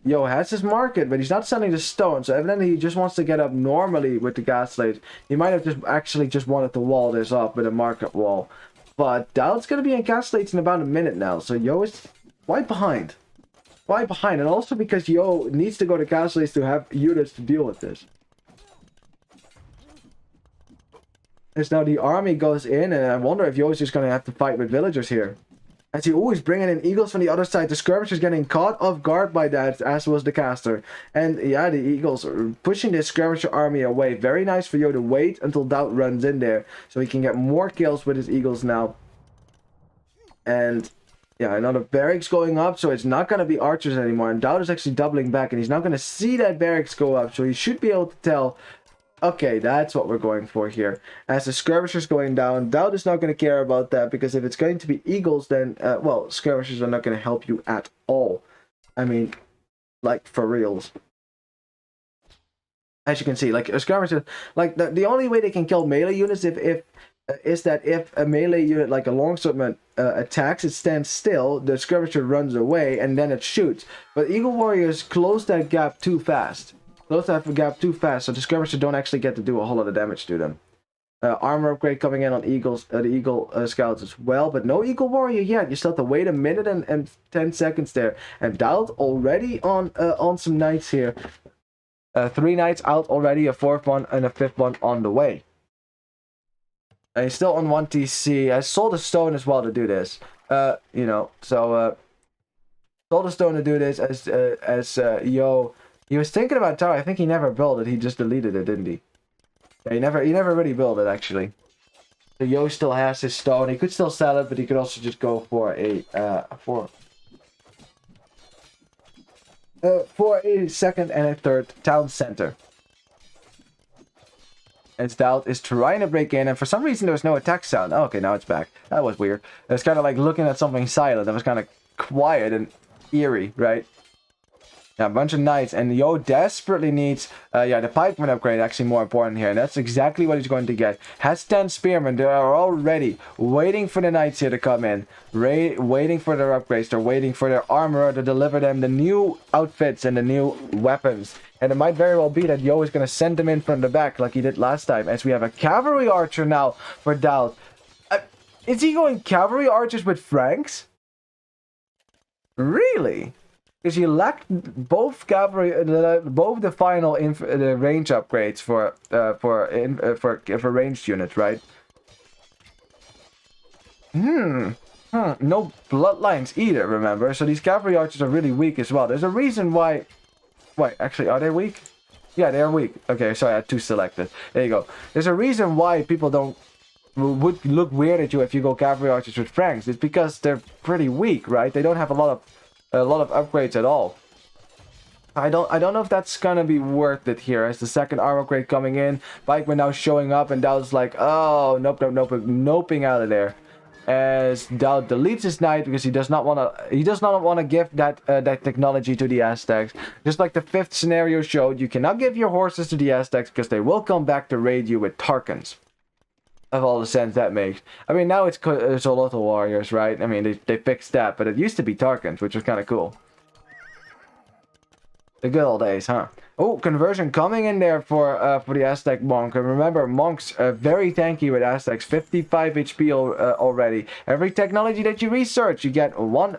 Yo has his market, but he's not selling the stone, so evidently he just wants to get up normally with the gas slates. He might have just wanted to wall this off with a market wall. But DauT's going to be in gas slates in about a minute now, so Yo is right behind. Right behind, and also because Yo needs to go to gas slates to have units to deal with this. As now the army goes in, and I wonder if Yo is just going to have to fight with villagers here. As he always bringing in eagles from the other side. The skirmisher's getting caught off guard by that, as was the caster. And yeah, the eagles are pushing this skirmisher army away. Very nice for Yo to wait until DauT runs in there, so he can get more kills with his eagles now. And yeah, another barracks going up, so it's not going to be archers anymore. And DauT is actually doubling back, and he's not going to see that barracks go up, so he should be able to tell, okay, that's what we're going for here. As the skirmishers going down, DauT is not going to care about that, because if it's going to be eagles, then, well, skirmishers are not going to help you at all. I mean, like, for reals. As you can see, like, a skirmisher, like, the only way they can kill melee units is that if a melee unit, like a longswordman, attacks, it stands still, the skirmisher runs away, and then it shoots. But Eagle Warriors close that gap too fast. Close that gap too fast, so the skirmishers don't actually get to do a whole lot of damage to them. Armor upgrade coming in on the Eagle Scouts as well, but no Eagle Warrior yet. You still have to wait a minute and 10 seconds there. And DauT already on some knights here. 3 knights out already, a 4th one and a 5th one on the way. And he's still on 1 TC. I sold a stone as well to do this. You know, so sold a stone to do this as Yo. He was thinking about tower. I think he never built it. He just deleted it, didn't he? Yeah, he never really built it, actually. So Yo still has his stone. He could still sell it, but he could also just go for a second and a third town center. As DauT is trying to break in, and for some reason there was no attack sound. Oh, okay, now it's back. That was weird. It was kind of like looking at something silent. That was kind of quiet and eerie, right? Yeah, a bunch of knights, and Yo desperately needs, yeah, the pikeman upgrade actually more important here, and that's exactly what he's going to get. Has 10 spearmen. They are already waiting for the knights here to come in, waiting for their upgrades. They're waiting for their armor to deliver them the new outfits and the new weapons. And it might very well be that Yo is going to send them in from the back like he did last time, as we have a cavalry archer now for DauT. Is he going cavalry archers with Franks? Really? Because you lacked both cavalry, both the final the range upgrades for ranged units, right? No bloodlines either, remember? So these cavalry archers are really weak as well. There's a reason why. Wait, actually, are they weak? Yeah, they are weak. Okay, sorry, I had 2 selected. There you go. There's a reason why people would look weird at you if you go cavalry archers with Franks. It's because they're pretty weak, right? They don't have a lot of upgrades at all. I don't know if that's gonna be worth it here, as the second armor upgrade coming in. Pikeman now showing up, and DauT's like, oh, nope, noping out of there. As DauT deletes his knight because he does not want to give that technology to the Aztecs. Just like the 5th scenario showed, you cannot give your horses to the Aztecs because they will come back to raid you with Tarkans. Of all the sense that makes. I mean, now it's Xolotl warriors, right? I mean, they fixed that, but it used to be Tarkans, which was kind of cool. The good old days, huh? Oh, conversion coming in there for the Aztec monk. And remember, monks are very tanky with Aztecs. 55 HP already. Every technology that you research, you get 5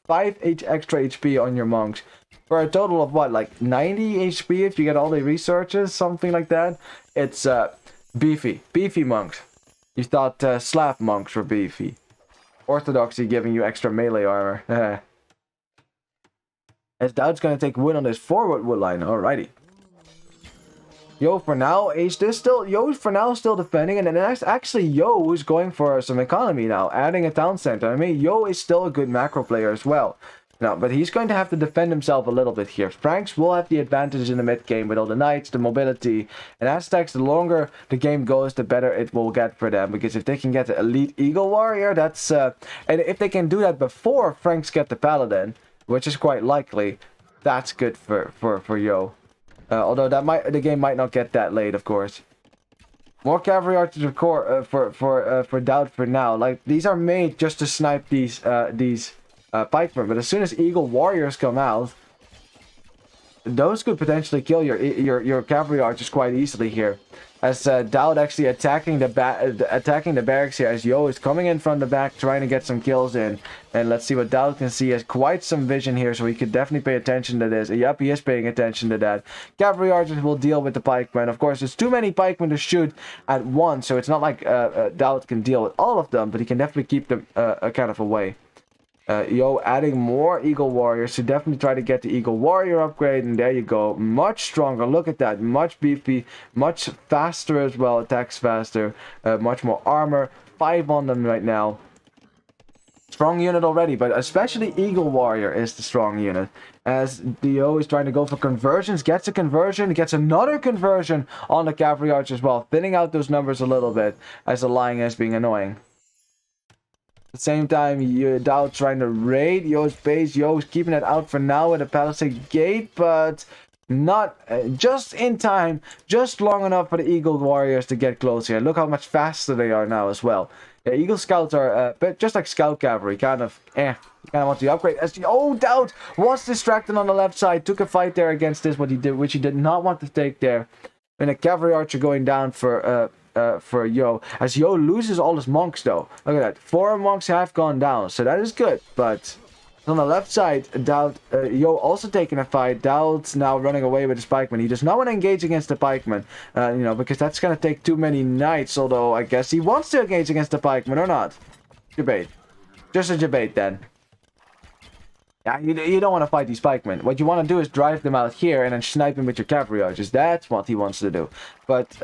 extra HP on your monks. For a total of what, like 90 HP if you get all the researches, something like that. It's beefy monks. You thought Slav monks were beefy. Orthodoxy giving you extra melee armor. As DauT's gonna take wood on this forward wood line. Alrighty. Yo, for now, Yo for now still defending, and then actually Yo is going for some economy now, adding a town center. I mean, Yo is still a good macro player as well. Now, but he's going to have to defend himself a little bit here. Franks will have the advantage in the mid game with all the knights, the mobility, and Aztecs. The longer the game goes, the better it will get for them, because if they can get the elite Eagle Warrior, that's and if they can do that before Franks get the Paladin, which is quite likely, That's good for Yo. Although the game might not get that late, of course. More cavalry archers for DauT for now. Like, these are made just to snipe these pikemen. But as soon as eagle warriors come out, those could potentially kill your cavalry archers quite easily here. As DauT actually attacking the barracks here, as Yo is coming in from the back trying to get some kills in. And let's see what DauT can see. He has quite some vision here, so he could definitely pay attention to this. Yep, he is paying attention to that. Cavalry archers will deal with the pikemen. Of course, there's too many pikemen to shoot at once, so it's not like DauT can deal with all of them, but he can definitely keep them kind of away. Yo adding more eagle warriors to definitely try to get the eagle warrior upgrade, and there you go, much stronger. Look at that, much beefy, much faster as well, attacks faster, much more armor, 5 on them right now. Strong unit already, but especially eagle warrior is the strong unit, as Yo is trying to go for conversions, gets a conversion, gets another conversion on the cavalry archer as well, thinning out those numbers a little bit, as the lying is being annoying. At the same time, DauT trying to raid Yo's base. Yo's keeping it out for now with a palisade gate, but not just in time, just long enough for the eagle warriors to get close here. Look how much faster they are now as well. Yeah, eagle scouts are just like scout cavalry, kind of want to upgrade. As DauT was distracted on the left side, took a fight there against this, which he did not want to take there. And a cavalry archer going down for Yo, as Yo loses all his monks though. Look at that, 4 monks have gone down, so that is good. But on the left side, DauT, Yo also taking a fight. DauT's now running away with his pikemen. He does not want to engage against the pikemen, because that's gonna take too many knights. Although I guess he wants to engage against the pikemen or not. Debate, just a debate then. Yeah, you don't want to fight these pikemen. What you want to do is drive them out here and then snipe them with your cavalry archers. That's what he wants to do. But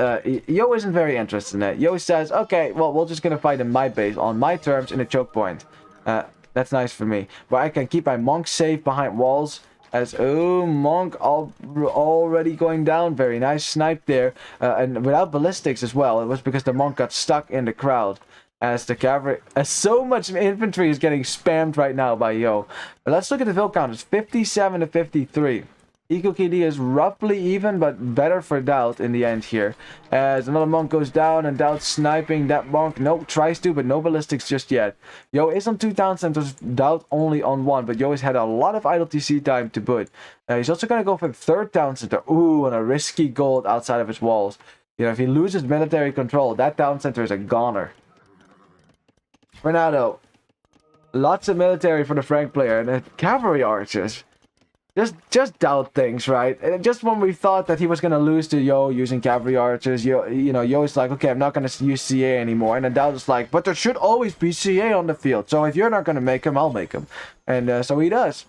Yo isn't very interested in that. Yo says, okay, well, we're just going to fight in my base, on my terms, in a choke point. That's nice for me. But I can keep my monk safe behind walls. As, monk already going down. Very nice snipe there. And without ballistics as well. It was because the monk got stuck in the crowd. As the cavalry, so much infantry is getting spammed right now by Yo. But let's look at the kill counters, 57 to 53. Equal KD is roughly even, but better for DauT in the end here. As another monk goes down and DauT sniping that monk. Nope, tries to, but no ballistics just yet. Yo is on 2 town centers, DauT only on 1, but Yo has had a lot of idle TC time to boot. He's also going to go for the 3rd town center. Ooh, and a risky gold outside of his walls. If he loses military control, that town center is a goner. For now though, lots of military for the Frank player, and the cavalry archers just DauT things, right? And just when we thought that he was gonna lose to Yo using cavalry archers, Yo is like, okay, I'm not gonna use CA anymore, and then DauT is like, but there should always be CA on the field, so if you're not gonna make him, I'll make him, and so he does.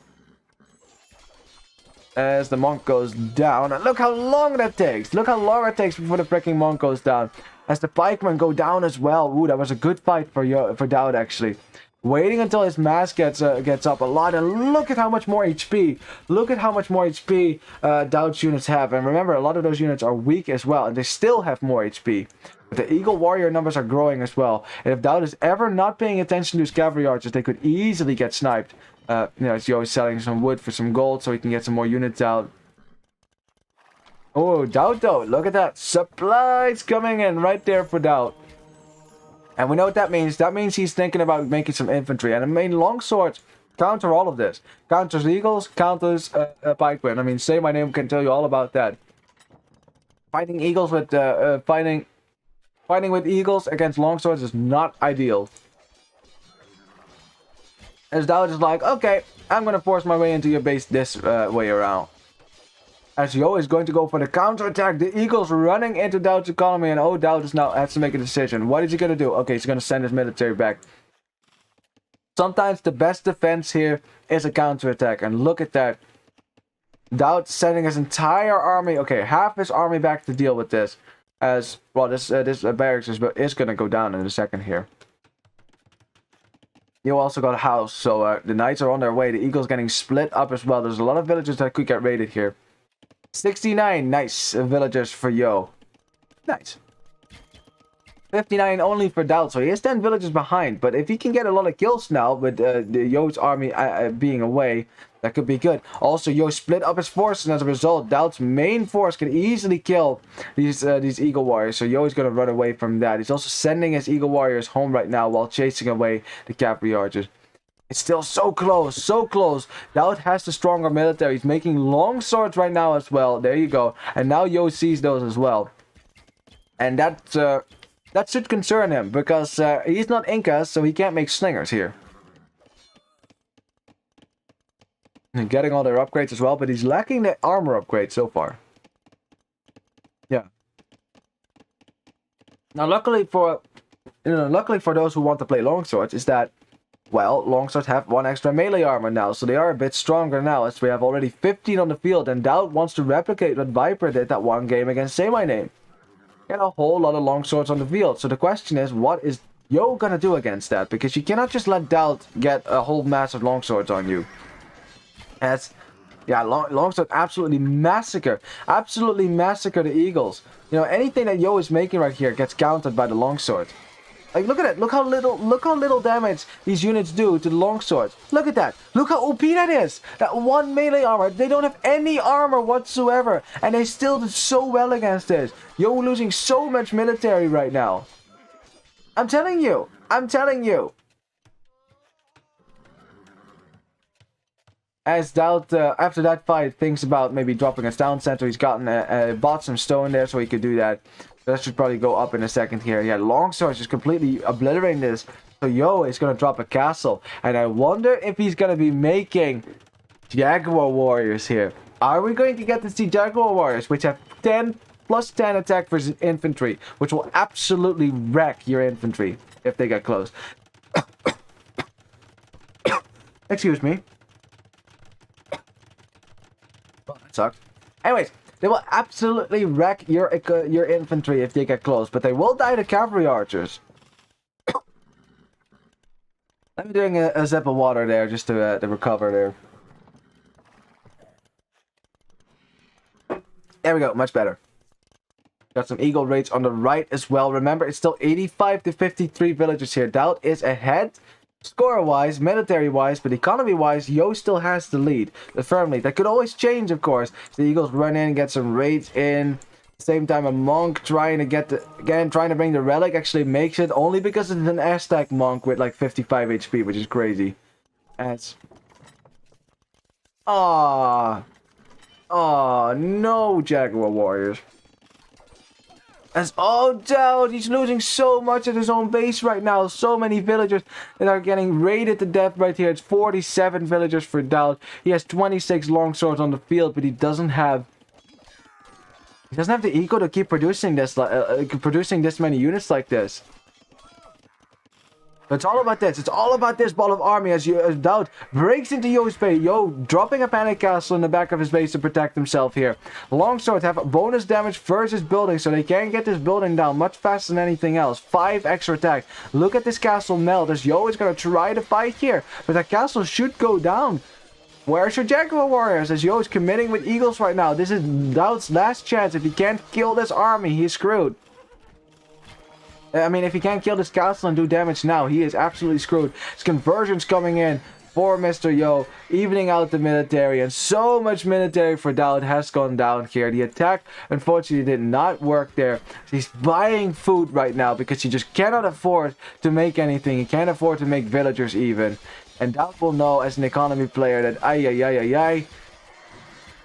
As the monk goes down, and look how long that takes. Look how long it takes before the freaking monk goes down. As the pikemen go down as well. Ooh, that was a good fight for DauT actually. Waiting until his mass gets up a lot, and look at how much more HP. Look at how much more HP DauT's units have. And remember, a lot of those units are weak as well, and they still have more HP. But the eagle warrior numbers are growing as well. And if DauT is ever not paying attention to his cavalry archers, they could easily get sniped. As Yo is selling some wood for some gold so he can get some more units out. Oh, DauT though, look at that. Supplies coming in right there for DauT. And we know what that means. That means he's thinking about making some infantry. And I mean, longswords counter all of this. Counters eagles, counters pikemen. I mean, Say My Name can tell you all about that. Fighting eagles with fighting with eagles against longswords is not ideal. As DauT is like, okay, I'm gonna force my way into your base this way around. As Yo is going to go for the counterattack. The eagles running into DauT's economy, and DauT is now has to make a decision. What is he gonna do? Okay, he's gonna send his military back. Sometimes the best defense here is a counterattack, and look at that. DauT sending his entire army, okay, half his army back to deal with this. As well, this barracks is gonna go down in a second here. You also got a house, so the knights are on their way. The eagles getting split up as well. There's a lot of villages that could get raided here. 69 nice villagers for Yo. Nice. 59 only for DauT, so he is 10 villages behind. But if he can get a lot of kills now with the Yo's army being away, That could be good. Also, Yo split up his forces, and as a result, DauT's main force can easily kill these Eagle Warriors. So Yo is going to run away from that. He's also sending his Eagle Warriors home right now while chasing away the cavalry archers. It's still so close, so close. DauT has the stronger military. He's making longswords right now as well. There you go. And now Yo sees those as well. And that should concern him, because he's not Incas, so he can't make slingers here. And getting all their upgrades as well, but he's lacking the armor upgrade so far. Yeah. Now, luckily for those who want to play longswords, is that, well, longswords have 1 extra melee armor now, so they are a bit stronger now, as we have already 15 on the field, and DauT wants to replicate what Viper did that one game against Say My Name. Get a whole lot of longswords on the field. So the question is, what is Yo gonna do against that? Because you cannot just let DauT get a whole mass of longswords on you. As, yeah, longsword absolutely massacre the Eagles. You know, anything that Yo is making right here gets countered by the longsword. Like, look at it. Look how little damage these units do to the longswords. Look at that. Look how OP that is. That 1 melee armor. They don't have any armor whatsoever, and they still did so well against this. Yo losing so much military right now. I'm telling you. As DauT, after that fight, thinks about maybe dropping a town center. He's bought some stone there so he could do that. That should probably go up in a second here. Yeah, longswords just completely obliterating this. So Yo is going to drop a castle. And I wonder if he's going to be making Jaguar Warriors here. Are we going to get to see Jaguar Warriors, which have 10 plus 10 attack versus infantry, which will absolutely wreck your infantry if they get close. Excuse me. Well, that sucks. Anyways, they will absolutely wreck your infantry if they get close, but they will die to cavalry archers. I'm doing a sip of water there just to recover there. There we go, much better. Got some eagle raids on the right as well. Remember, it's still 85 to 53 villagers here. DauT is ahead. Score-wise, military-wise, but economy-wise, Yo still has the lead firmly. That could always change, of course. So the Eagles run in, get some raids in. Same time, a monk trying to bring the relic actually makes it, only because it's an Aztec monk with like 55 HP, which is crazy. As oh no, Jaguar Warriors. As DauT, he's losing so much at his own base right now. So many villagers that are getting raided to death right here. It's 47 villagers for DauT. He has 26 longswords on the field, but he doesn't have the eco to keep producing this many units like this. But it's all about this. It's all about this ball of army as DauT breaks into Yo's base. Yo dropping a panic castle in the back of his base to protect himself here. Longswords have bonus damage versus building, so they can get this building down much faster than anything else. 5 extra attack. Look at this castle melt as Yo is going to try to fight here. But that castle should go down. Where's your Jaguar Warriors? As Yo is committing with eagles right now. This is DauT's last chance. If he can't kill this army, he's screwed. I mean, if he can't kill this castle and do damage now, he is absolutely screwed. His conversions coming in for Mr. Yo, evening out the military, and so much military for DauT has gone down here. The attack, unfortunately, did not work there. He's buying food right now because he just cannot afford to make anything. He can't afford to make villagers even. And DauT will know as an economy player that,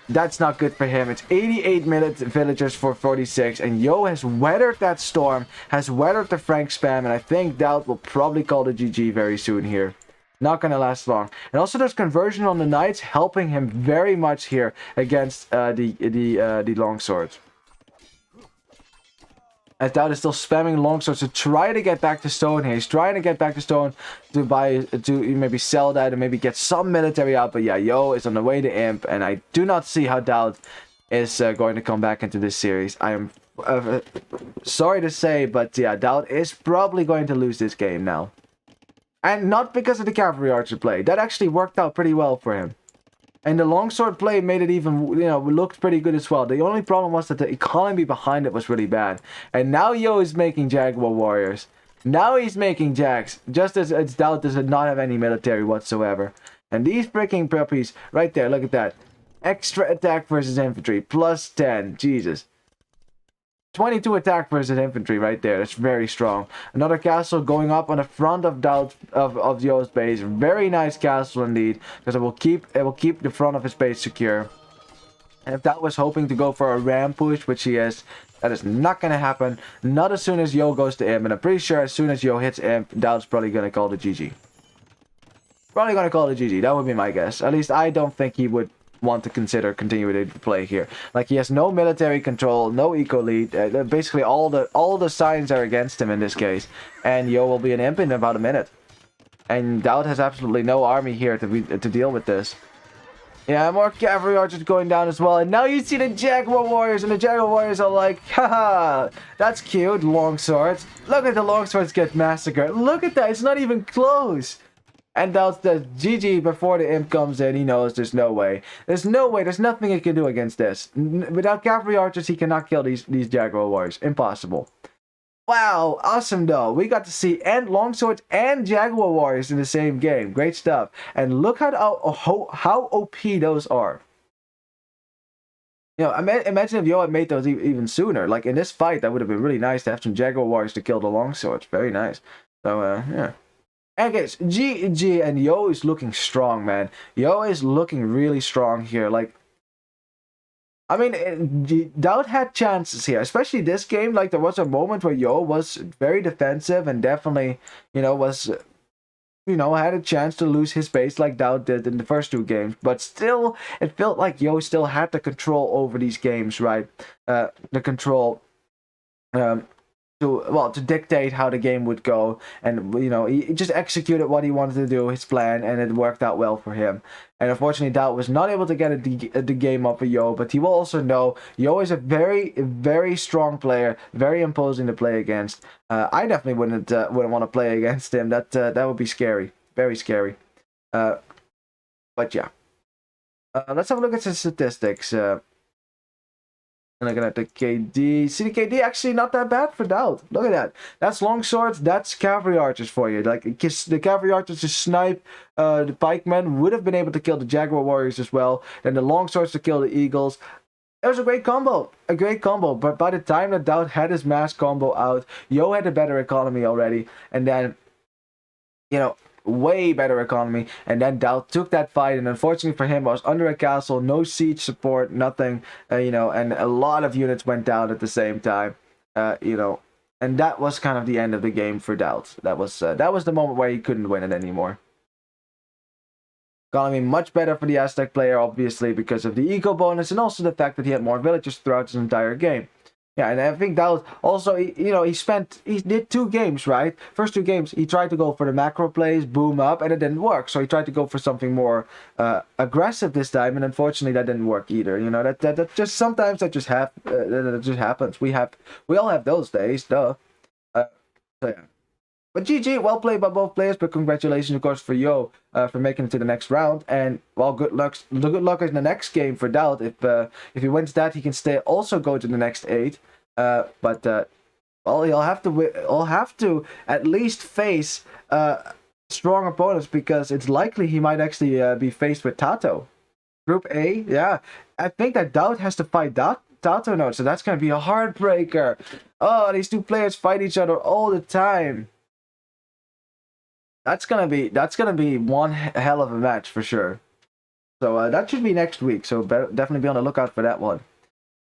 that's not good for him. It's 88 villagers for 46, and Yo has weathered that storm, has weathered the Frank spam, and I think DauT will probably call the GG very soon here. Not gonna last long. And also there's conversion on the knights helping him very much here against the longswords. As DauT is still spamming longswords to try to get back to stone here. He's trying to get back to stone to maybe sell that and maybe get some military out. But yeah, Yo is on the way to imp, and I do not see how DauT is going to come back into this series. I am sorry to say, but yeah, DauT is probably going to lose this game now. And not because of the cavalry archer play. That actually worked out pretty well for him. And the longsword play made it even, looked pretty good as well. The only problem was that the economy behind it was really bad. And now Yo is making Jaguar Warriors. Now he's making Jags. Just as DauT does not have any military whatsoever. And these freaking puppies right there, look at that. Extra attack versus infantry, plus 10. Jesus. 22 attack versus infantry right there. That's very strong. Another castle going up on the front of DauT of Yo's base. Very nice castle indeed, because it will keep the front of his base secure. And if DauT was hoping to go for a ram push, which he is, that is not gonna happen. Not as soon as Yo goes to Imp, and I'm pretty sure as soon as Yo hits Imp, DauT's probably gonna call the GG. Probably gonna call it GG. That would be my guess. At least I don't think he would want to consider continuing to play here. Like, he has no military control, no eco lead. Basically, all the signs are against him in this case. And Yo will be an Imp in about a minute. And DauT has absolutely no army here to deal with this. Yeah, more cavalry archers going down as well. And now you see the Jaguar warriors, and the Jaguar warriors are like, haha, that's cute, longswords. Look at the longswords get massacred. Look at that, it's not even close. And DauT says GG before the Imp comes in. He knows there's no way. There's no way. There's nothing he can do against this. Without cavalry archers, he cannot kill these Jaguar warriors. Impossible. Wow, awesome though. We got to see longswords and Jaguar warriors in the same game. Great stuff. And look how OP those are. You know, imagine if Yo had made those even sooner. Like in this fight, that would have been really nice to have some Jaguar warriors to kill the longswords. Very nice. So yeah. And guys, GG, and Yo is looking strong, man. Yo is looking really strong here. Like, I mean, DauT had chances here, especially this game. Like, there was a moment where Yo was very defensive and definitely, had a chance to lose his base like DauT did in the first two games. But still, it felt like Yo still had the control over these games, right? The control. To dictate how the game would go, and he just executed what he wanted to do, his plan, and it worked out well for him. And unfortunately, DauT was not able to get the game up for Yo, but he will also know Yo is a very, very strong player, very imposing to play against. I definitely wouldn't want to play against him. That would be scary, very scary. But yeah, let's have a look at the statistics. Looking at the KD. See, the KD actually not that bad for DauT. Look at that. That's longswords. That's cavalry archers for you. Like, the cavalry archers to snipe the pikemen, would have been able to kill the Jaguar warriors as well. Then the longswords to kill the eagles. It was a great combo. A great combo. But by the time that DauT had his mass combo out, Yo had a better economy already. And then, way better economy, and then DauT took that fight, and unfortunately for him, I was under a castle, no siege support, nothing, and a lot of units went down at the same time, and that was kind of the end of the game for DauT. That was the moment where he couldn't win it anymore. Economy much better for the Aztec player, obviously, because of the eco bonus, and also the fact that he had more villagers throughout his entire game. Yeah, and I think DauT also, he did 2 games, right? First 2 games, he tried to go for the macro plays, boom up, and it didn't work. So he tried to go for something more aggressive this time, and unfortunately that didn't work either. That just sometimes that just happens. We all have those days, duh. So yeah. But GG, well played by both players, but congratulations, of course, for Yo for making it to the next round. And, well, good luck in the next game for DauT. If he wins that, he can also go to the next 8. Well, he'll have to at least face strong opponents, because it's likely he might actually be faced with Tato. Group A, yeah. I think that DauT has to fight Tato now, so that's going to be a heartbreaker. Oh, these 2 players fight each other all the time. That's gonna be one hell of a match for sure. So that should be next week. So definitely be on the lookout for that one.